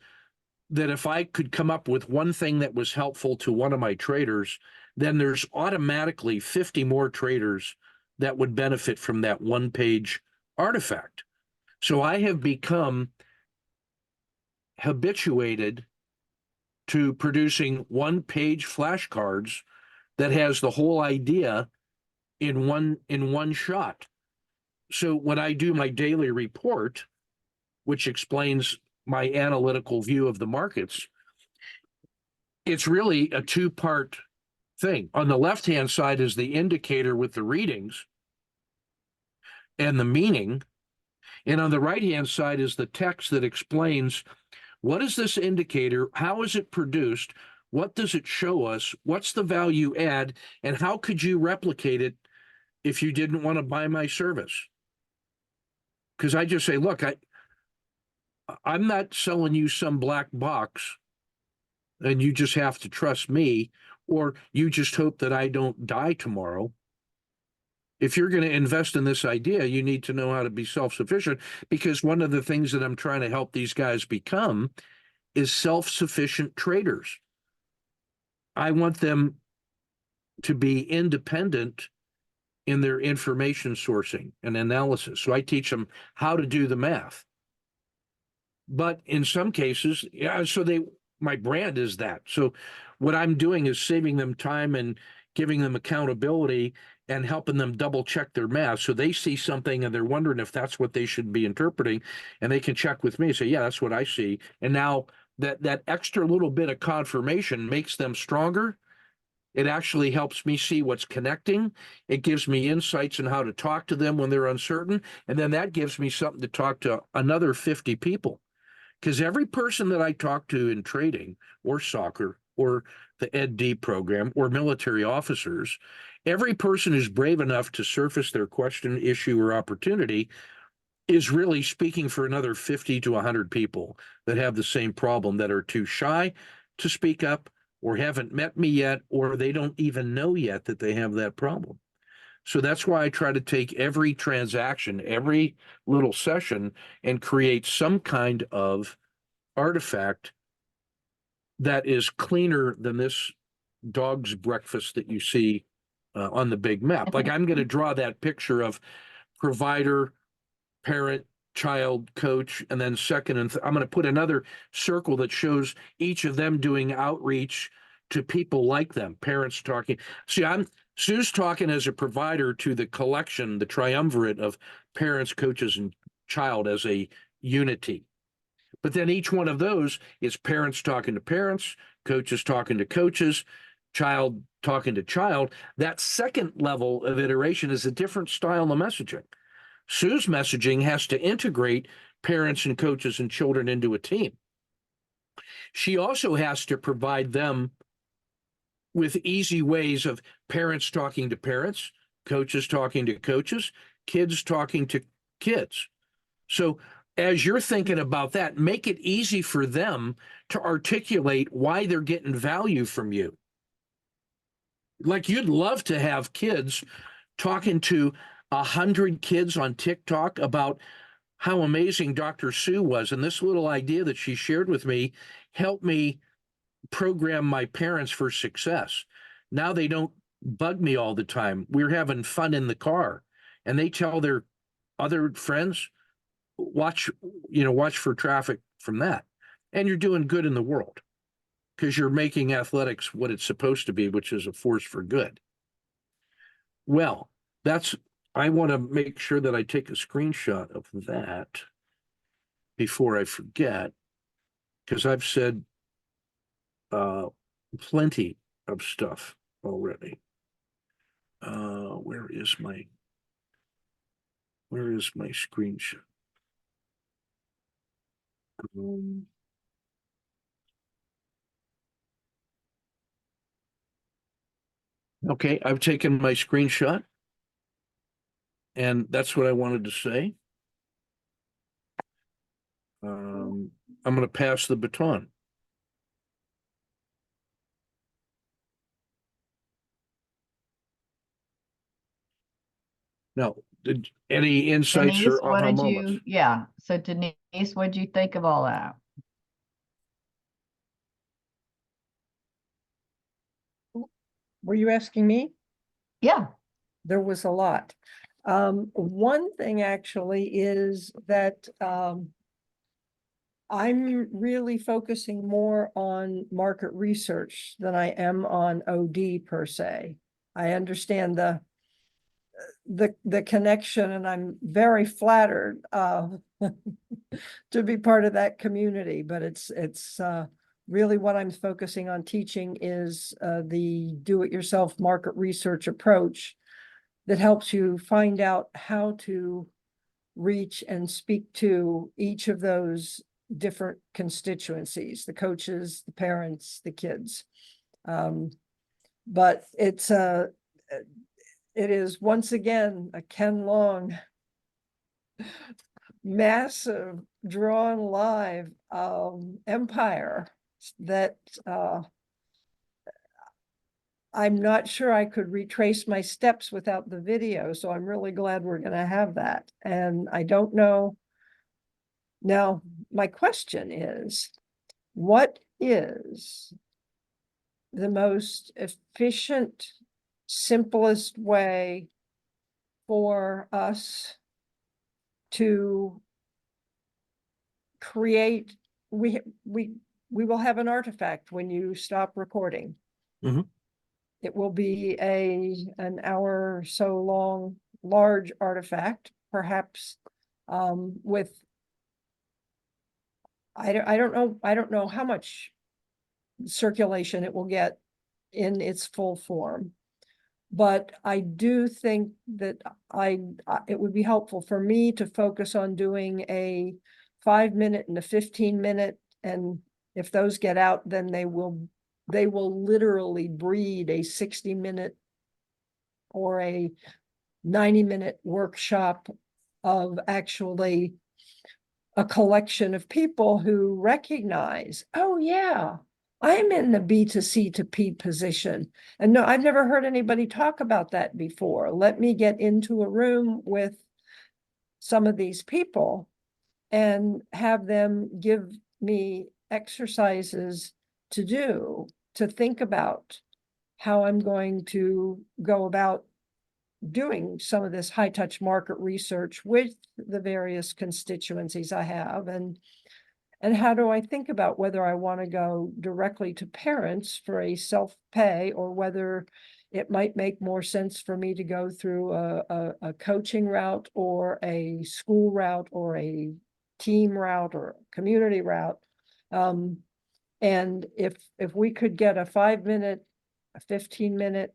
that if I could come up with one thing that was helpful to one of my traders, then there's automatically 50 more traders that would benefit from that one-page artifact. So I have become habituated to producing one-page flashcards that has the whole idea in one shot. So when I do my daily report, which explains my analytical view of the markets, it's really a two-part thing. On the left-hand side is the indicator with the readings and the meaning. And on the right-hand side is the text that explains, what is this indicator? How is it produced? What does it show us? What's the value add? And how could you replicate it if you didn't want to buy my service? Because I just say, look, I'm not selling you some black box and you just have to trust me, or you just hope that I don't die tomorrow. If you're going to invest in this idea, you need to know how to be self-sufficient, because one of the things that I'm trying to help these guys become is self-sufficient traders. I want them to be independent in their information sourcing and analysis. So I teach them how to do the math. But in some cases, my brand is that. So what I'm doing is saving them time and giving them accountability and helping them double check their math. So they see something and they're wondering if that's what they should be interpreting, and they can check with me and say, yeah, that's what I see. And now that extra little bit of confirmation makes them stronger. It actually helps me see what's connecting. It gives me insights on how to talk to them when they're uncertain. And then that gives me something to talk to another 50 people. Because every person that I talk to in trading or soccer or the Ed.D. program or military officers, every person who's brave enough to surface their question, issue, or opportunity is really speaking for another 50 to 100 people that have the same problem, that are too shy to speak up, or haven't met me yet, or they don't even know yet that they have that problem. So that's why I try to take every transaction, every little session, and create some kind of artifact that is cleaner than this dog's breakfast that you see on the big map. Like, I'm going to draw that picture of provider, parent, child, coach, and then second and I'm going to put another circle that shows each of them doing outreach to people like them, parents talking. See, Sue's talking as a provider to the collection, the triumvirate of parents, coaches, and child as a unity. But then each one of those is parents talking to parents, coaches talking to coaches, child talking to child. That second level of iteration is a different style of messaging. Sue's messaging has to integrate parents and coaches and children into a team. She also has to provide them with easy ways of parents talking to parents, coaches talking to coaches, kids talking to kids. So as you're thinking about that, make it easy for them to articulate why they're getting value from you. Like you'd love to have kids talking to 100 kids on TikTok about how amazing Dr. Sue was. And this little idea that she shared with me helped me program my parents for success. Now they don't bug me all the time. We're having fun in the car, and they tell their other friends, watch for traffic from that. And you're doing good in the world because you're making athletics what it's supposed to be, which is a force for good. Well, I want to make sure that I take a screenshot of that before I forget, because I've said plenty of stuff already. Where is my screenshot? Okay, I've taken my screenshot, and that's what I wanted to say. I'm going to pass the baton. Now, any insights Denise, or what aha did moments? you, yeah, so Denise, what did you think of all that? Were you asking me? Yeah, There was a lot. One thing actually is that I'm really focusing more on market research than I am on OD per se. I understand the connection, and I'm very flattered to be part of that community, but it's really what I'm focusing on teaching is the do-it-yourself market research approach that helps you find out how to reach and speak to each of those different constituencies, the coaches, the parents, the kids. But it is once again a Ken Long massive drawn live empire that I'm not sure I could retrace my steps without the video, so I'm really glad we're going to have that. And I don't know. Now, my question is, what is the most efficient, simplest way for us to create? We will have an artifact when you stop recording. Mhm. It will be an hour or so long, large artifact, perhaps with I don't know how much circulation it will get in its full form. But I do think that it would be helpful for me to focus on doing a 5-minute and a 15-minute, and if those get out, then they will literally breed a 60-minute or a 90-minute workshop of actually a collection of people who recognize, oh yeah, I'm in the B to C to P position. And no, I've never heard anybody talk about that before. Let me get into a room with some of these people and have them give me exercises to do, to think about how I'm going to go about doing some of this high touch market research with the various constituencies I have, and how do I think about whether I want to go directly to parents for a self-pay, or whether it might make more sense for me to go through a coaching route or a school route or a team route or community route. And if we could get a 5-minute, a 15-minute,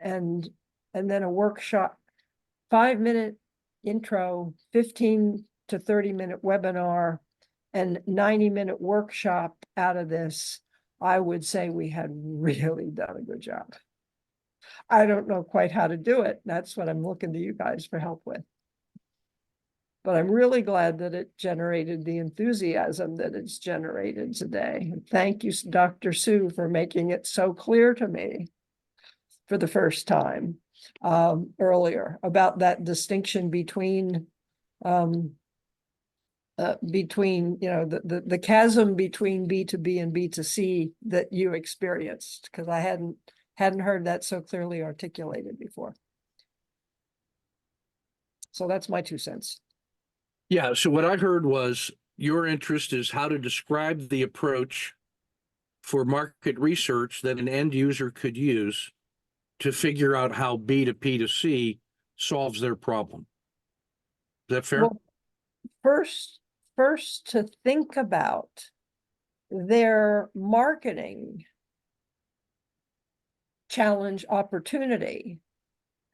and then a workshop, 5-minute intro, 15 to 30-minute webinar, and 90-minute workshop out of this, I would say we had really done a good job. I don't know quite how to do it. That's what I'm looking to you guys for help with. But I'm really glad that it generated the enthusiasm that it's generated today. And thank you, Dr. Sue, for making it so clear to me for the first time earlier about that distinction between the chasm between B2B and B2C that you experienced, because I hadn't heard that so clearly articulated before. So that's my 2 cents. Yeah, so what I heard was your interest is how to describe the approach for market research that an end user could use to figure out how B2P2C solves their problem. Is that fair? Well, first to think about their marketing challenge opportunity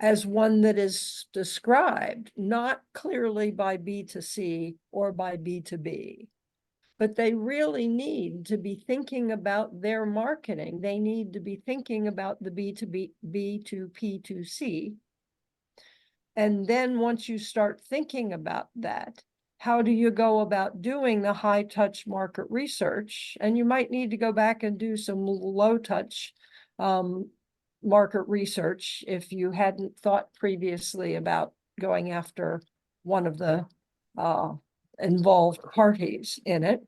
as one that is described not clearly by B2C or by B2B, but they really need to be thinking about their marketing. They need to be thinking about the B2B, B2P2C. And then once you start thinking about that, how do you go about doing the high touch market research? And you might need to go back and do some low touch market research if you hadn't thought previously about going after one of the involved parties in it.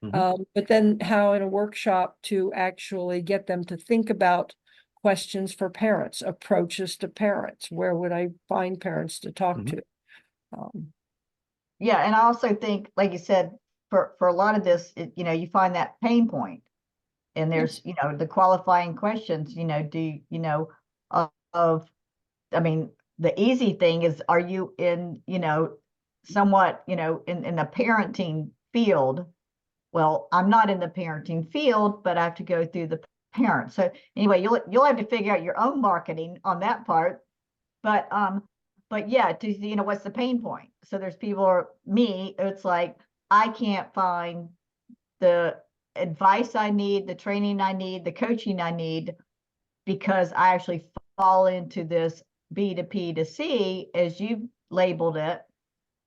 But then how in a workshop to actually get them to think about questions for parents, approaches to parents. Where would I find parents to talk to? Yeah, and I also think, like you said, for a lot of this, you find that pain point. And there's, the qualifying questions, I mean, the easy thing is, are you in, somewhat, in the parenting field? Well, I'm not in the parenting field, but I have to go through the parent. So anyway, you'll have to figure out your own marketing on that part. But yeah, what's the pain point? So there's people, me, it's like, I can't find the advice I need, the training I need, the coaching I need, because I actually fall into this B2P2C, as you labeled it.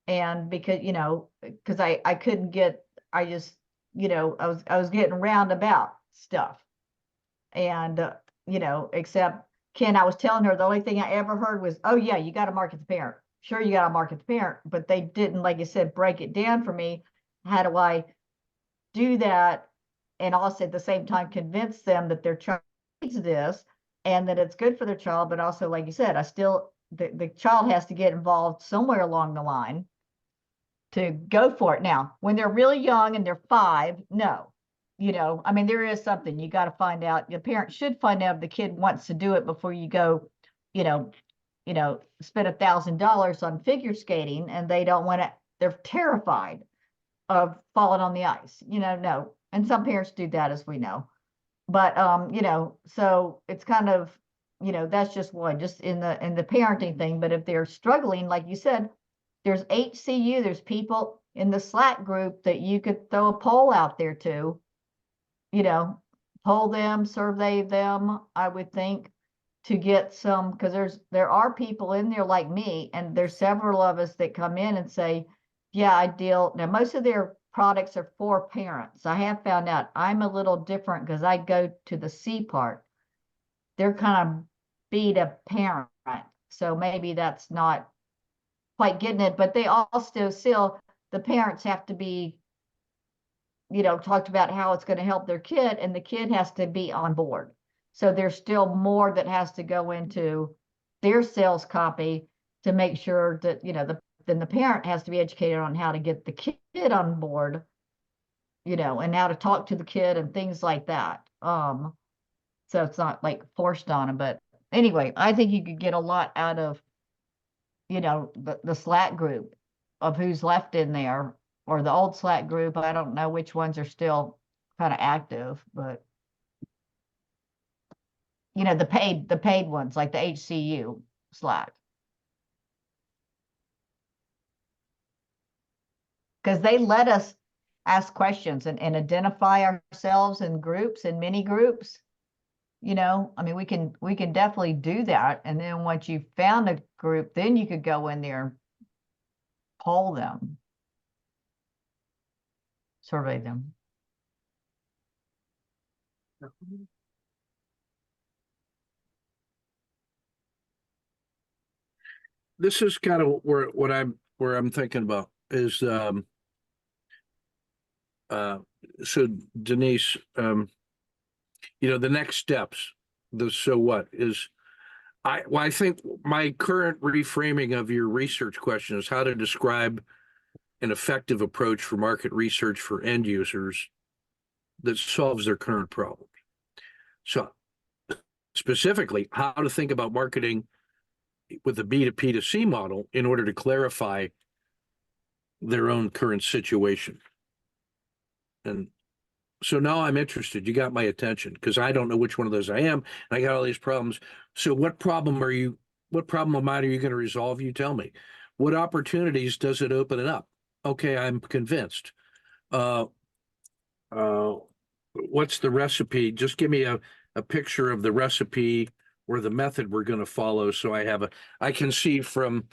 And because, because I couldn't get, I just, I was getting roundabout stuff. And, except Ken, I was telling her the only thing I ever heard was, oh yeah, you got to market the parent. Sure, you got to market the parent, but they didn't, like you said, break it down for me. How do I do that? And also at the same time, convince them that their child needs this and that it's good for their child. But also, like you said, the child has to get involved somewhere along the line to go for it. Now, when they're really young and they're 5, no, I mean, there is something you got to find out. The parent should find out if the kid wants to do it before you go, spend $1,000 on figure skating, and they don't want to, they're terrified of falling on the ice, no. And some parents do that, as we know. But, so it's kind of, that's just one, just in the parenting thing. But if they're struggling, like you said, there's HCU, there's people in the Slack group that you could throw a poll out there to, poll them, survey them, I would think, to get some, because there are people in there like me, and there's several of us that come in and say, yeah, I deal. Now, most of their products are for parents. I have found out I'm a little different because I go to the C part. They're kind of B to parent. So maybe that's not quite getting it, but they also still, the parents have to be, talked about how it's going to help their kid, and the kid has to be on board. So there's still more that has to go into their sales copy to make sure that, then the parent has to be educated on how to get the kid on board, and how to talk to the kid and things like that. So it's not like forced on them. But anyway, I think you could get a lot out of, the Slack group of who's left in there. or the old Slack group. I don't know which ones are still kind of active, but you know, the paid ones, like the HCU Slack. Because they let us ask questions and identify ourselves in groups and mini groups. You know, I mean, we can definitely do that. And then once you found a group, then you could go in there and poll them, survey them. This is kind of where I'm thinking about is, so Denise, you know, the next steps, the so what is, I think my current reframing of your research question is how to describe an effective approach for market research for end users that solves their current problems. So specifically, how to think about marketing with the B2P2C model in order to clarify their own current situation. And so now I'm interested. You got my attention because I don't know which one of those I am. And I got all these problems. So what problem of mine are you going to resolve? You tell me. What opportunities does it open it up? Okay, I'm convinced. What's the recipe? Just give me a picture of the recipe or the method we're going to follow. So I can see from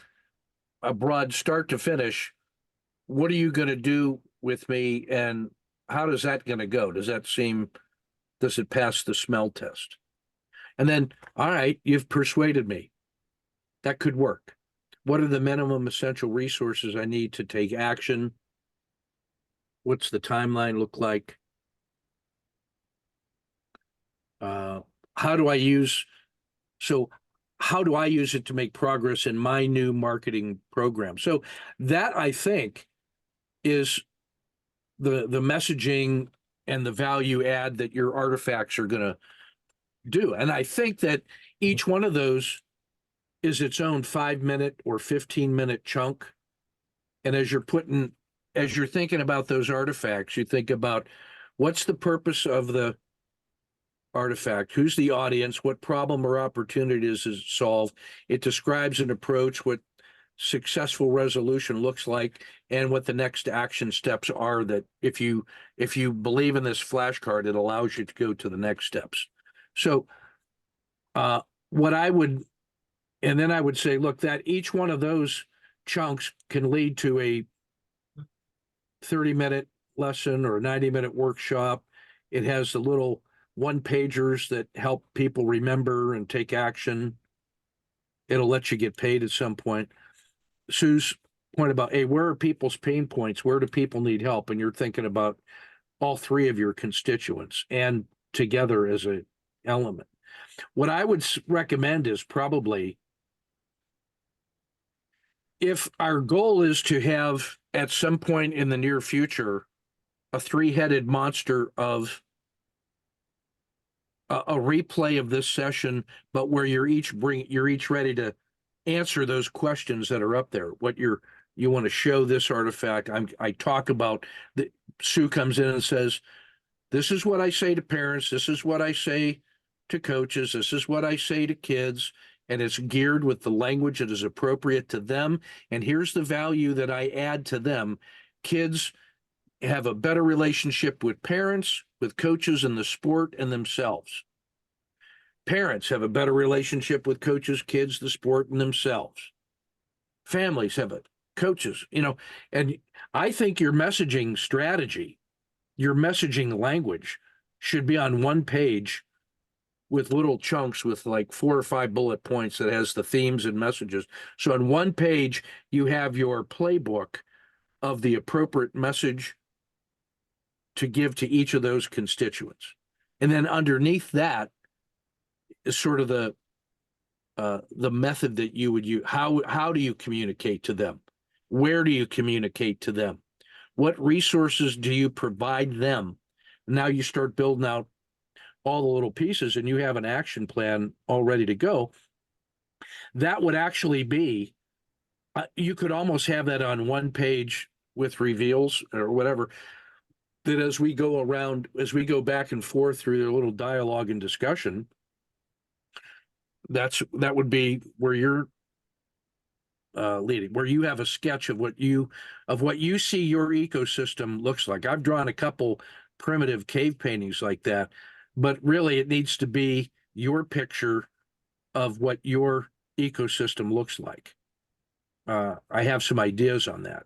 a broad start to finish, what are you going to do with me and how does that going to go? Does it pass the smell test? And then, all right, you've persuaded me. That could work. What are the minimum essential resources I need to take action? What's the timeline look like? How do I use it to make progress in my new marketing program? So that, I think, is the messaging and the value add that your artifacts are going to do. And I think that each one of those is its own 5-minute or 15-minute chunk. And as you're thinking about those artifacts, you think about what's the purpose of the artifact, who's the audience, what problem or opportunity does it solve? It describes an approach, what successful resolution looks like, and what the next action steps are that if you believe in this flashcard, it allows you to go to the next steps. So and then I would say, look, that each one of those chunks can lead to a 30-minute lesson or a 90-minute workshop. It has the little one-pagers that help people remember and take action. It'll let you get paid at some point. Sue's point about, hey, where are people's pain points? Where do people need help? And you're thinking about all three of your constituents and together as an element. What I would recommend is probably, if our goal is to have at some point in the near future a three-headed monster of a replay of this session, but where you're each ready to answer those questions that are up there. What you want to show this artifact. I talk about Sue comes in and says, this is what I say to parents. This is what I say to coaches. This is what I say to kids. And it's geared with the language that is appropriate to them. And here's the value that I add to them. Kids have a better relationship with parents, with coaches in the sport, and themselves. Parents have a better relationship with coaches, kids, the sport, and themselves. Families have coaches, and I think your messaging strategy, your messaging language should be on one page with little chunks with like 4 or 5 bullet points that has the themes and messages. So on one page, you have your playbook of the appropriate message to give to each of those constituents. And then underneath that is sort of the method that you would use. How do you communicate to them? Where do you communicate to them? What resources do you provide them? Now you start building out all the little pieces and you have an action plan all ready to go. That would actually be, you could almost have that on one page with reveals or whatever, that as we go around, as we go back and forth through the little dialogue and discussion, that would be where you're leading, where you have a sketch of what you see your ecosystem looks like. I've drawn a couple primitive cave paintings like that, but really it needs to be your picture of what your ecosystem looks like. I have some ideas on that,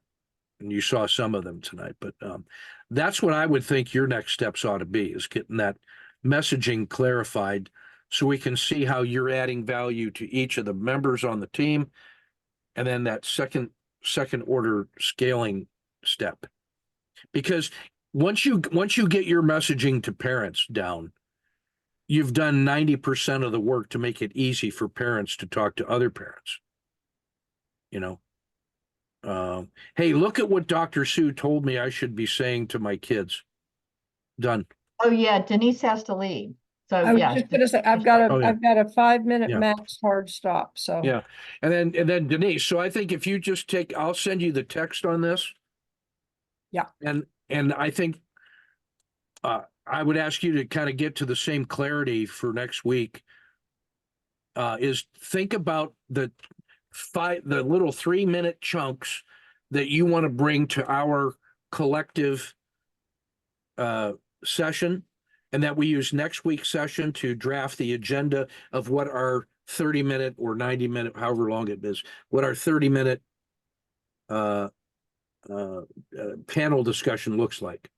and you saw some of them tonight, but that's what I would think your next steps ought to be, is getting that messaging clarified so we can see how you're adding value to each of the members on the team. And then that second order scaling step, because once you get your messaging to parents down, you've done 90% of the work to make it easy for parents to talk to other parents. Hey, look at what Dr. Sue told me I should be saying to my kids. Done. Oh, yeah, Denise has to leave. So, I was yeah. just gonna say, I've got Oh, yeah. a 5-minute Yeah. max hard stop, so. Yeah. And then Denise, so I think if you just I'll send you the text on this. Yeah. And I think I would ask you to kind of get to the same clarity for next week. Is think about the little 3-minute chunks that you want to bring to our collective session, and that we use next week's session to draft the agenda of what our 30-minute or 90-minute, however long it is, what our 30-minute panel discussion looks like.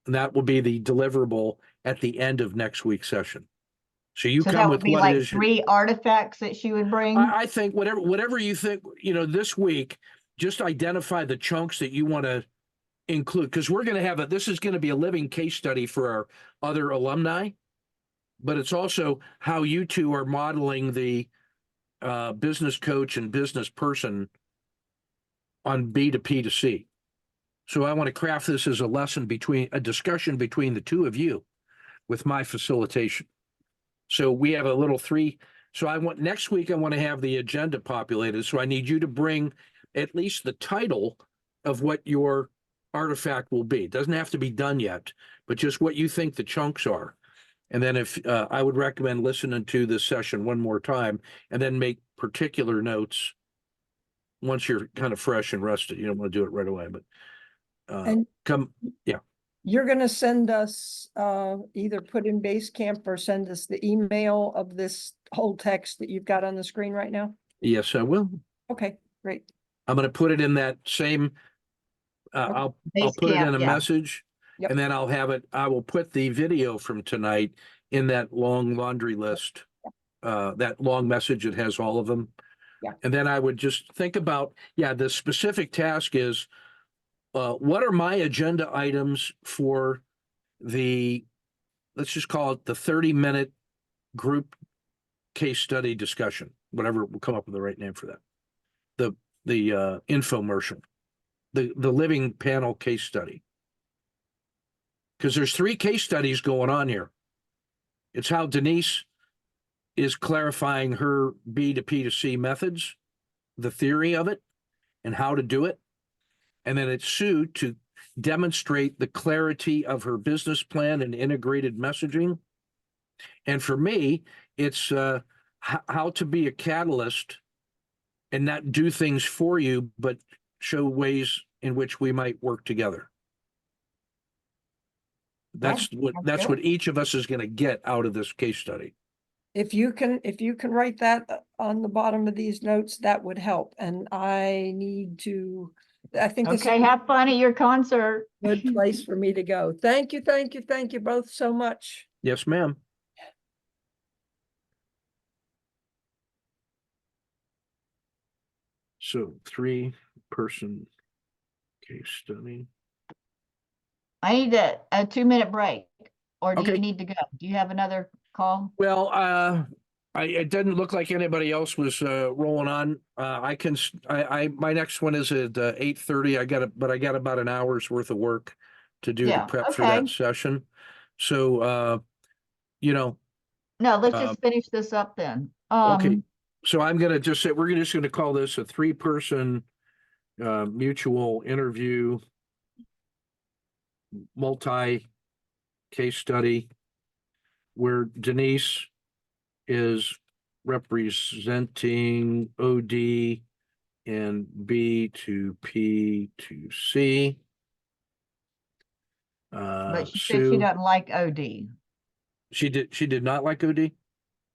And that will be the deliverable at the end of next week's session. So you So come that with would be what like it is. 3 artifacts that she would bring? I think whatever you think, this week, just identify the chunks that you want to include, because we're going to have this is going to be a living case study for our other alumni, but it's also how you two are modeling the business coach and business person on B to P to C. So I want to craft this as a discussion between the two of you with my facilitation. So we have a little 3. So next week, I want to have the agenda populated. So I need you to bring at least the title of what your artifact will be. It doesn't have to be done yet, but just what you think the chunks are. And then if I would recommend listening to this session one more time and then make particular notes once you're kind of fresh and rested. You don't want to do it right away, but And you're gonna send us, either put in Basecamp or send us the email of this whole text that you've got on the screen right now? Yes, I will. Okay, great. I'm going to put it in that same, I'll put it in a message. Yep. And then I will put the video from tonight in that long laundry list, that long message that has all of them. Yeah. And then I would just think about, the specific task is, what are my agenda items for let's just call it the 30-minute group case study discussion, whatever, we'll come up with the right name for that. The infomercial, the living panel case study. Because there's 3 case studies going on here. It's how Denise is clarifying her B to P to C methods, the theory of it, and how to do it. And then it's Sue to demonstrate the clarity of her business plan and integrated messaging. And for me, it's how to be a catalyst and not do things for you, but show ways in which we might work together. That's what each of us is going to get out of this case study. If you can write that on the bottom of these notes, that would help. And I think this is Okay, have fun at your concert. a good place for me to go. Thank you both so much. Yes, ma'am. So 3-person case study. I need a 2-minute break, or do Okay. you need to go? Do you have another call? Well, it didn't look like anybody else was rolling on. My next one is at 8:30. I got about an hour's worth of work to do to prep for that session. So, No, let's just finish this up then. okay. So I'm going to just say, we're just going to call this a 3-person mutual interview multi-case study where Denise is representing OD and B to P to C. But she said she Sue, doesn't like OD. she did not like OD.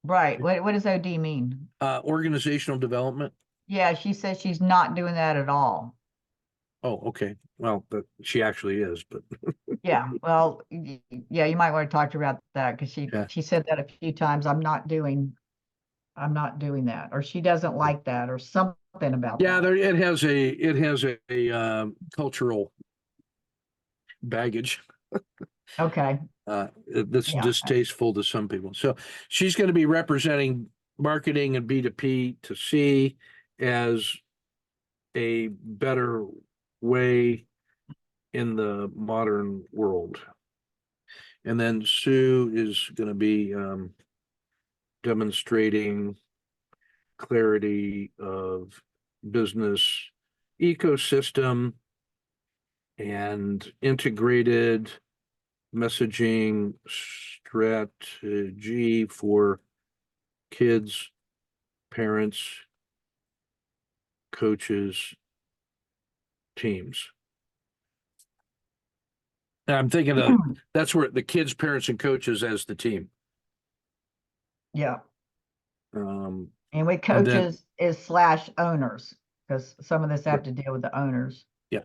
Right. What does OD mean? Organizational development. Yeah, she says she's not doing that at all. Oh, okay. Well, but she actually is, but Yeah, well, yeah, you might want to talk to her about that because Yeah. she said that a few times. I'm not doing that, or she doesn't like that, or something about yeah, that. there it has a cultural baggage. Okay, That's Yeah. distasteful to some people. So she's going to be representing marketing and B2P to C as a better way in the modern world. And then Sue is going to be demonstrating clarity of business ecosystem and integrated messaging strategy for kids, parents, coaches, teams. And I'm thinking of that's where the kids, parents, and coaches as the team. yeah, Um, and with And then- coaches is slash owners, because some of this have to deal with the owners. Yeah.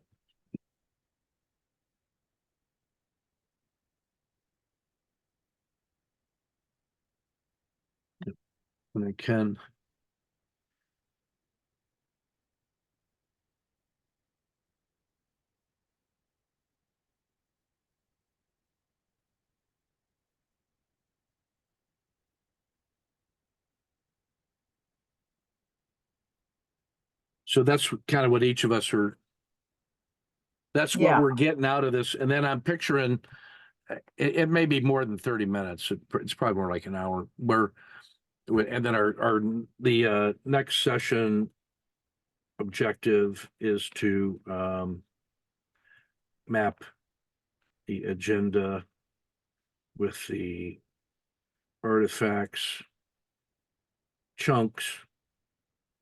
and I can. So that's kind of what each of us are. That's what Yeah. we're getting out of this. And then I'm picturing it may be more than 30 minutes. It's probably more like an hour and then the next session objective is to map the agenda with the artifacts chunks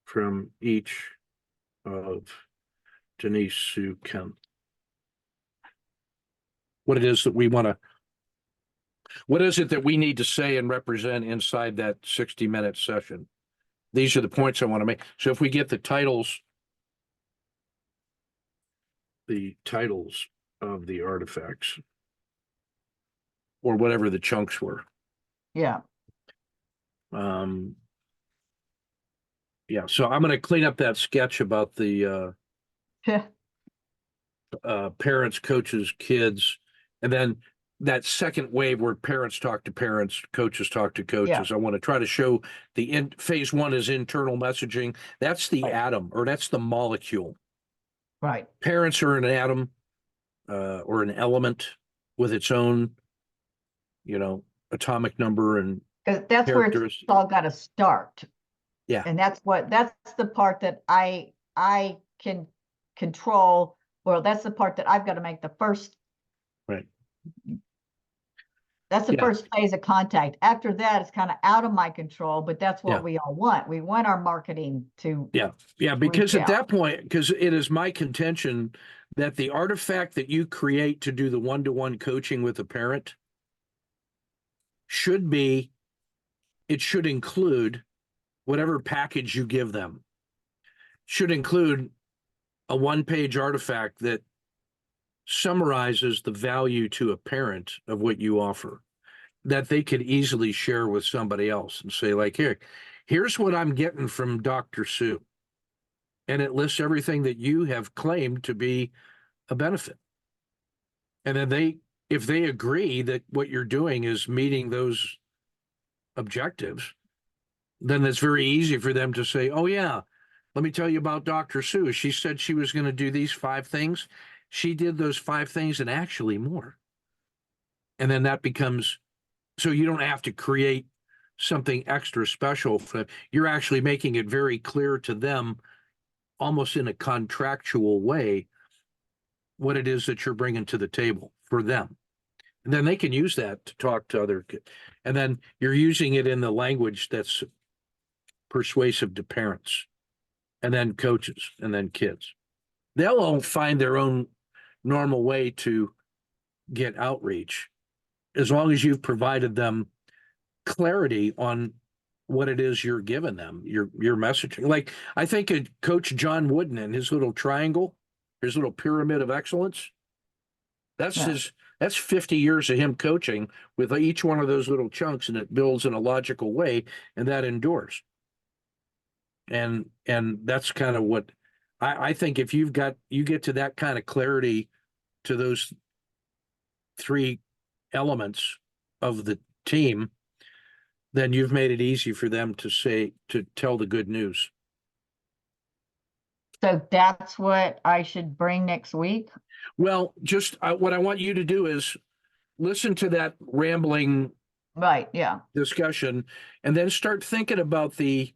from each of Denise, Sue, Ken. What it is that we want to, what is it that we need to say and represent inside that 60-minute session? These are the points I want to make. So if we get the titles of the artifacts or whatever the chunks were. Yeah, Yeah, so I'm going to clean up that sketch about the parents, coaches, kids, and then that second wave where parents talk to parents, coaches talk to coaches. I want to try to show phase one is internal messaging. That's the Right. atom, or that's the molecule. right. Parents are an atom or an element with its own, atomic number and Because that's where it's characteristics. all got to start. Yeah. And that's the part that I can control. Well, that's the part that I've got to make the first. Right. That's the Yeah. first phase of contact. After that, it's kind of out of my control, but that's what Yeah. we all want. We want our marketing to. Yeah, because reach at that point, because it is my contention that the artifact that you create to do the one-to-one coaching with a parent should include whatever package you give them. Should include a one-page artifact that summarizes the value to a parent of what you offer, that they could easily share with somebody else and say, like, here's what I'm getting from Dr. Sue. And it lists everything that you have claimed to be a benefit. And then if they agree that what you're doing is meeting those objectives, then it's very easy for them to say, oh yeah, let me tell you about Dr. Sue. She said she was going to do these 5 things. She did those 5 things and actually more. And then that becomes, so you don't have to create something extra special for them. You're actually making it very clear to them, almost in a contractual way, what it is that you're bringing to the table for them. And then they can use that to talk to other kids. And then you're using it in the language that's persuasive to parents, and then coaches, and then kids. They'll all find their own normal way to get outreach, as long as you've provided them clarity on what it is you're giving them, your messaging. Like, I think Coach John Wooden and his little triangle, his little pyramid of excellence, that's 50 years of him coaching with each one of those little chunks, and it builds in a logical way, and that endures. And that's kind of what I think, if you get to that kind of clarity to those three elements of the team, then you've made it easy for them to tell the good news. So that's what I should bring next week? Well, just what I want you to do is listen to that rambling Right, yeah. discussion, and then start thinking about the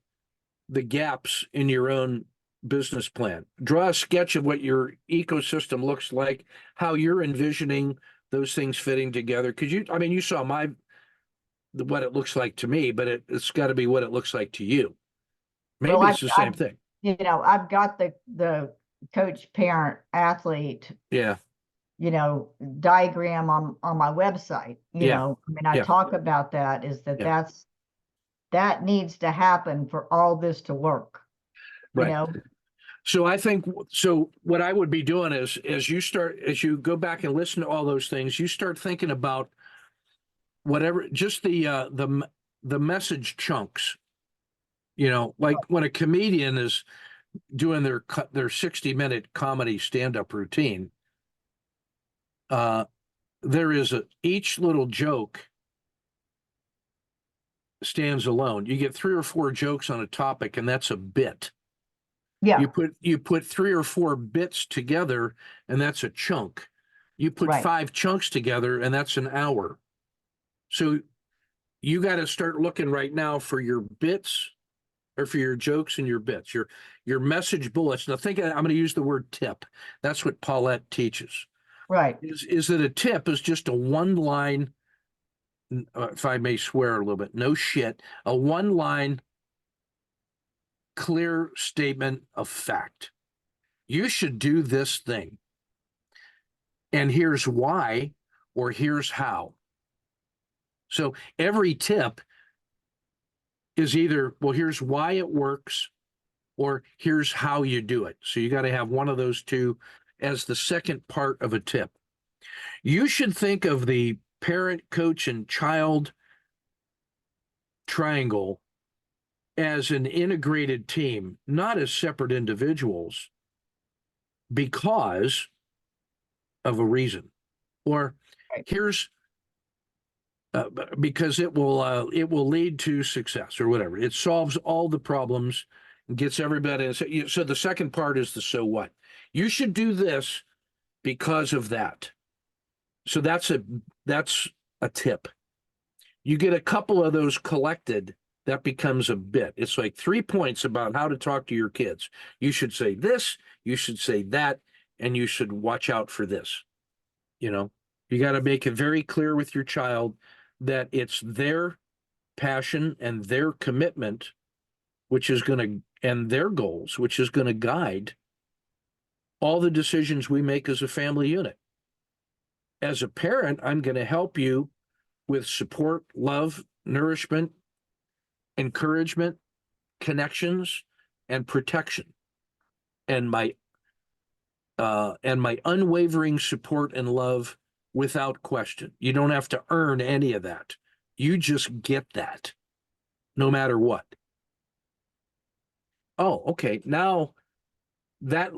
gaps in your own business plan. Draw a sketch of what your ecosystem looks like, how you're envisioning those things fitting together. Because you saw what it looks like to me, but it's got to be what it looks like to you. Maybe Well, it's the same thing. I've got the coach, parent, athlete, Yeah. diagram on my website. I Yeah. talk about that, is that needs to happen for all this to work. Right. So I think, what I would be doing is, as you go back and listen to all those things, you start thinking about whatever, just the message chunks, like when a comedian is doing their 60-minute comedy stand-up routine, there is each little joke stands alone. You get 3 or 4 jokes on a topic, and that's a bit. Yeah. You put 3 or 4 bits together, and that's a chunk. You put Right. 5 chunks together, and that's an hour. So you got to start looking right now for your bits, or for your jokes and your bits, your message bullets. Now I'm going to use the word tip. That's what Paulette teaches. Right. Is that a tip is just a one-line, if I may swear a little bit, no shit, a one-line clear statement of fact. You should do this thing, and here's why, or here's how. So every tip is either, well, here's why it works, or here's how you do it. So you got to have one of those two as the second part of a tip. You should think of the parent, coach, and child triangle as an integrated team, not as separate individuals, because of a reason. Or here's because it will lead to success, or whatever. It solves all the problems and gets everybody. So the second part is the so what. You should do this because of that. So that's a tip. You get a couple of those collected, that becomes a bit. It's like 3 points about how to talk to your kids. You should say this, you should say that, and you should watch out for this. You got to make it very clear with your child that it's their passion and their commitment, and their goals, which is going to guide all the decisions we make as a family unit. As a parent, I'm going to help you with support, love, nourishment, encouragement, connections, and protection, and my unwavering support and love without question. You don't have to earn any of that. You just get that, no matter what. Oh, okay. Now that,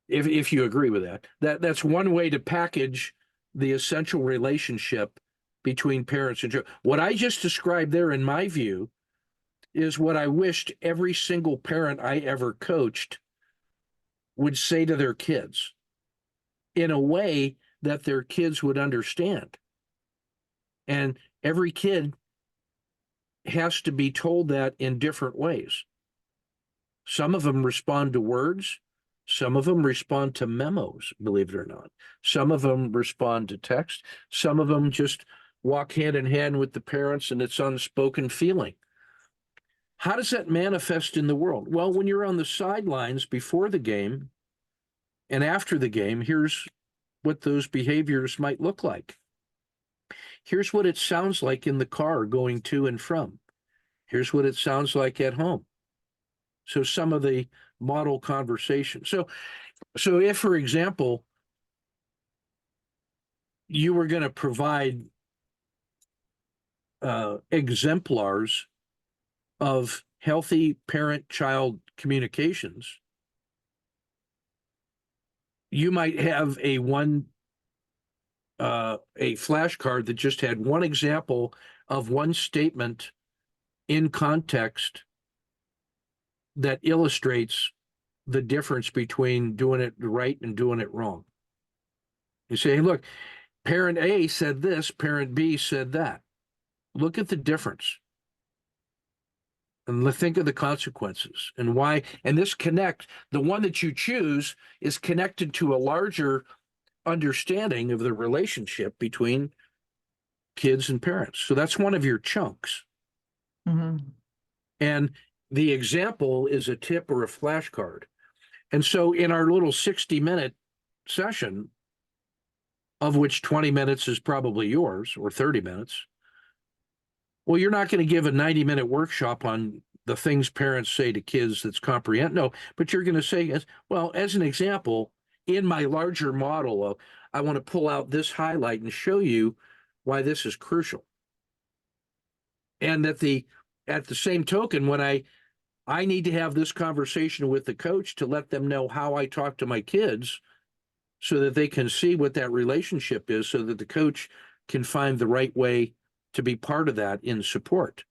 if you agree with that's one way to package the essential relationship between parents and children. What I just described there, in my view, is what I wished every single parent I ever coached would say to their kids, in a way that their kids would understand. And every kid has to be told that in different ways. Some of them respond to words, Some of them respond to memos, believe it or not. Some of them respond to text. Some of them just walk hand in hand with the parents and it's unspoken feeling. How does that manifest in the world? Well, when you're on the sidelines before the game and after the game, here's what those behaviors might look like. Here's what it sounds like in the car going to and from. Here's what it sounds like at home. So some of the model conversation. So if, for example, you were going to provide exemplars of healthy parent-child communications, you might have a flashcard that just had one example of one statement in context that illustrates the difference between doing it right and doing it wrong. You say, hey, look, parent A said this, parent B said that. Look at the difference. And think of the consequences and why. And this the one that you choose is connected to a larger understanding of the relationship between kids and parents. So that's one of your chunks. Mhm. And the example is a tip or a flashcard. And so in our little 60-minute session, of which 20 minutes is probably yours or 30 minutes, well, you're not going to give a 90-minute workshop on the things parents say to kids that's comprehend. No, but you're going to say, well, as an example, in my larger model, I want to pull out this highlight and show you why this is crucial. And at the same token, when I need to have this conversation with the coach to let them know how I talk to my kids so that they can see what that relationship is, so that the coach can find the right way to be part of that in support.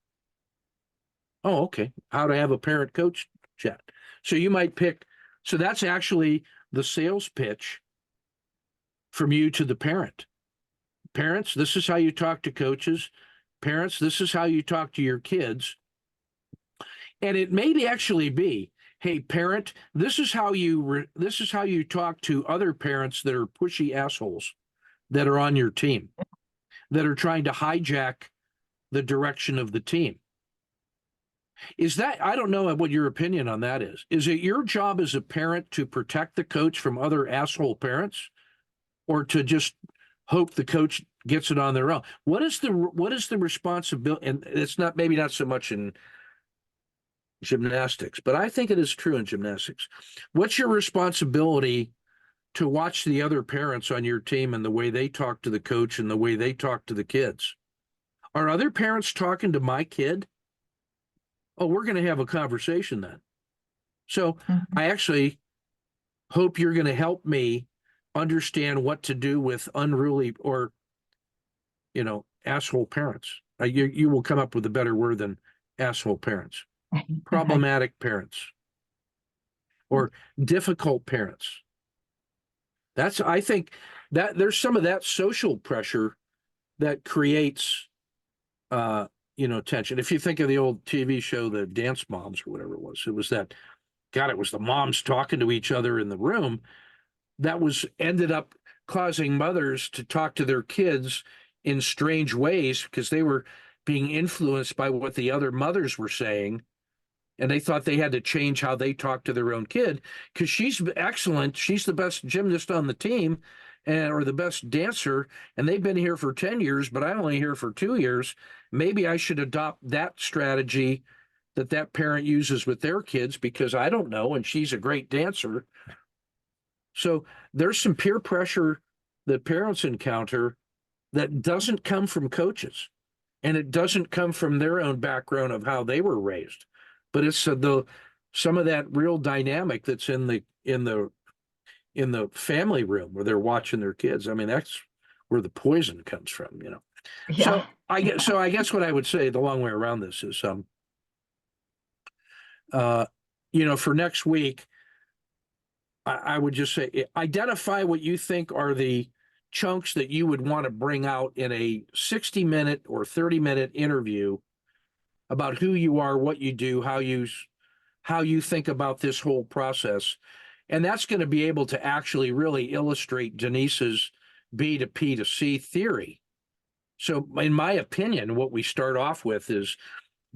Oh, okay. How to have a parent coach chat. So you might pick, so that's actually the sales pitch from you to the parent. Parents, this is how you talk to coaches. Parents, this is how you talk to your kids. And it may actually be, hey, parent, this is how you talk to other parents that are pushy assholes that are on your team, that are trying to hijack the direction of the team. Is that, I don't know what your opinion on that is. Is it your job as a parent to protect the coach from other asshole parents, or to just hope the coach gets it on their own? What is the responsibility? And it's not, maybe not so much in gymnastics, but I think it is true in gymnastics. What's your responsibility to watch the other parents on your team and the way they talk to the coach and the way they talk to the kids? Are other parents talking to my kid? Oh, we're going to have a conversation then. So I actually hope you're going to help me understand what to do with unruly or, asshole parents. You will come up with a better word than asshole parents. Problematic parents or difficult parents. I think that there's some of that social pressure that creates tension. If you think of the old TV show, the Dance Moms or whatever it was the moms talking to each other in the room that ended up causing mothers to talk to their kids in strange ways because they were being influenced by what the other mothers were saying. And they thought they had to change how they talk to their own kid because she's excellent. She's the best gymnast on the team or the best dancer. And they've been here for 10 years, but I'm only here for 2 years. Maybe I should adopt that strategy that parent uses with their kids because I don't know. And she's a great dancer. So there's some peer pressure that parents encounter that doesn't come from coaches. And it doesn't come from their own background of how they were raised. But it's some of that real dynamic that's in the family room where they're watching their kids. I mean, that's where the poison comes from, Yeah. So I guess what I would say the long way around this is, for next week, I would just say identify what you think are the chunks that you would want to bring out in a 60-minute or 30-minute interview about who you are, what you do, how you think about this whole process. And that's going to be able to actually really illustrate Denise's B to P to C theory. So in my opinion, what we start off with is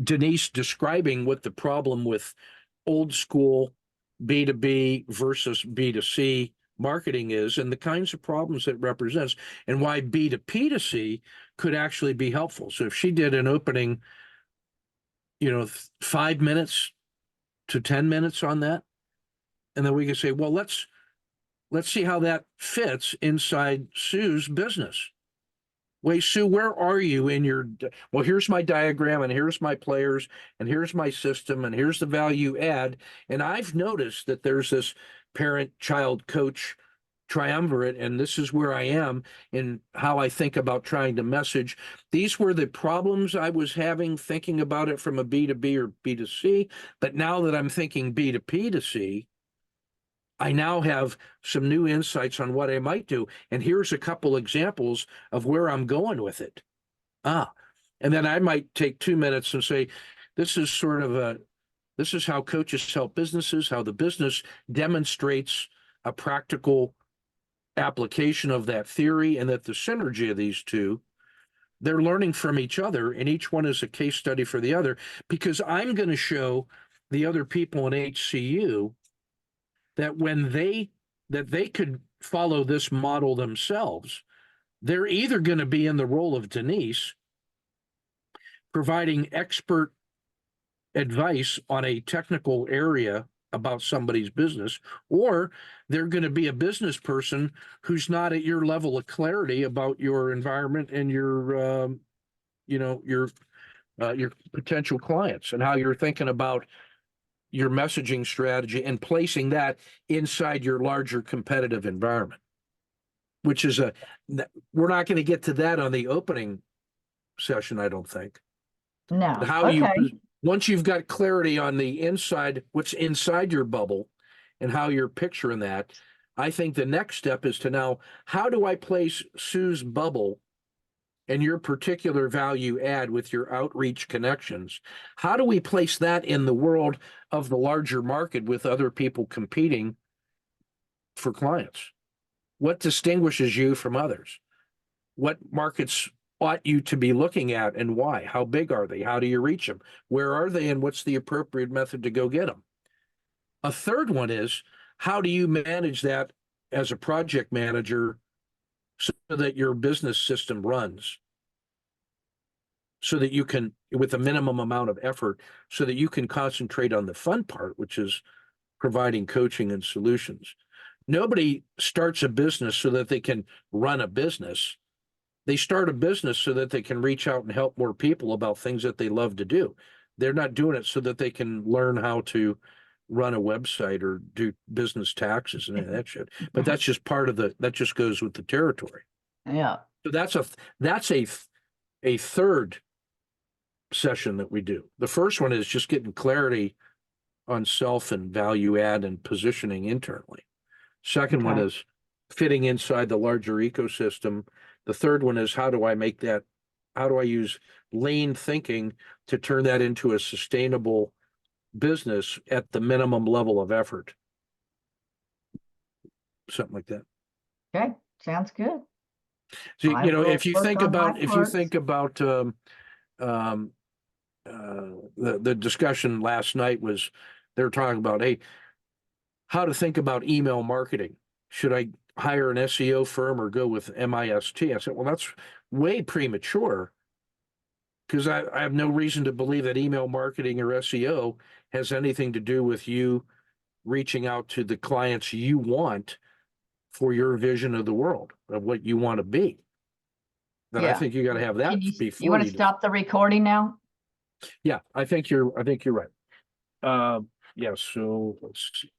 Denise describing what the problem with old school B2B versus B2C marketing is and the kinds of problems it represents and why B2P to C could actually be helpful. So if she did an opening, 5 minutes to 10 minutes on that, and then we could say, well, let's see how that fits inside Sue's business. Wait, Sue, where are you in well, here's my diagram and here's my players and here's my system and here's the value add. And I've noticed that there's this parent, child, coach triumvirate, and this is where I am in how I think about trying to message. These were the problems I was having thinking about it from a B2B or B2C. But now that I'm thinking B2P to C, I now have some new insights on what I might do. And here's a couple examples of where I'm going with it. And then I might take 2 minutes and say, this is how coaches help businesses, how the business demonstrates a practical application of that theory, and that the synergy of these two, they're learning from each other, and each one is a case study for the other, because I'm going to show the other people in HCU that they could follow this model themselves. They're either going to be in the role of Denise, providing expert advice on a technical area about somebody's business, or they're going to be a business person who's not at your level of clarity about your environment and your potential clients and how you're thinking about your messaging strategy and placing that inside your larger competitive environment, which is we're not going to get to that on the opening session, I don't think. No. How Okay. once you've got clarity on the inside, what's inside your bubble and how you're picturing that, I think the next step is to now, how do I place Sue's bubble and your particular value add with your outreach connections? How do we place that in the world of the larger market with other people competing for clients? What distinguishes you from others? What markets ought you to be looking at and why? How big are they? How do you reach them? Where are they and what's the appropriate method to go get them? A third one is, how do you manage that as a project manager so that your business system runs? So that you can, with a minimum amount of effort, so that you can concentrate on the fun part, which is providing coaching and solutions. Nobody starts a business so that they can run a business. They start a business so that they can reach out and help more people about things that they love to do. They're not doing it so that they can learn how to run a website or do business taxes and any of that shit. But that's just that just goes with the territory. Yeah. So that's a third session that we do. The first one is just getting clarity on self and value add and positioning internally. Second one is fitting inside the larger ecosystem. The third one is, how do I use lean thinking to turn that into a sustainable business at the minimum level of effort? Something like that. Okay. Sounds good. So, I will if you work think on my about the discussion last night was, they're talking about, hey, how to think about email marketing. Should I hire an SEO firm or go with MIST? I said, well, that's way premature, because I have no reason to believe that email marketing or SEO has anything to do with you reaching out to the clients you want for your vision of the world, of what you want to be. Then I think you got to have that before you want to stop the recording now? Yeah, I think you're right. Yeah, so let's see.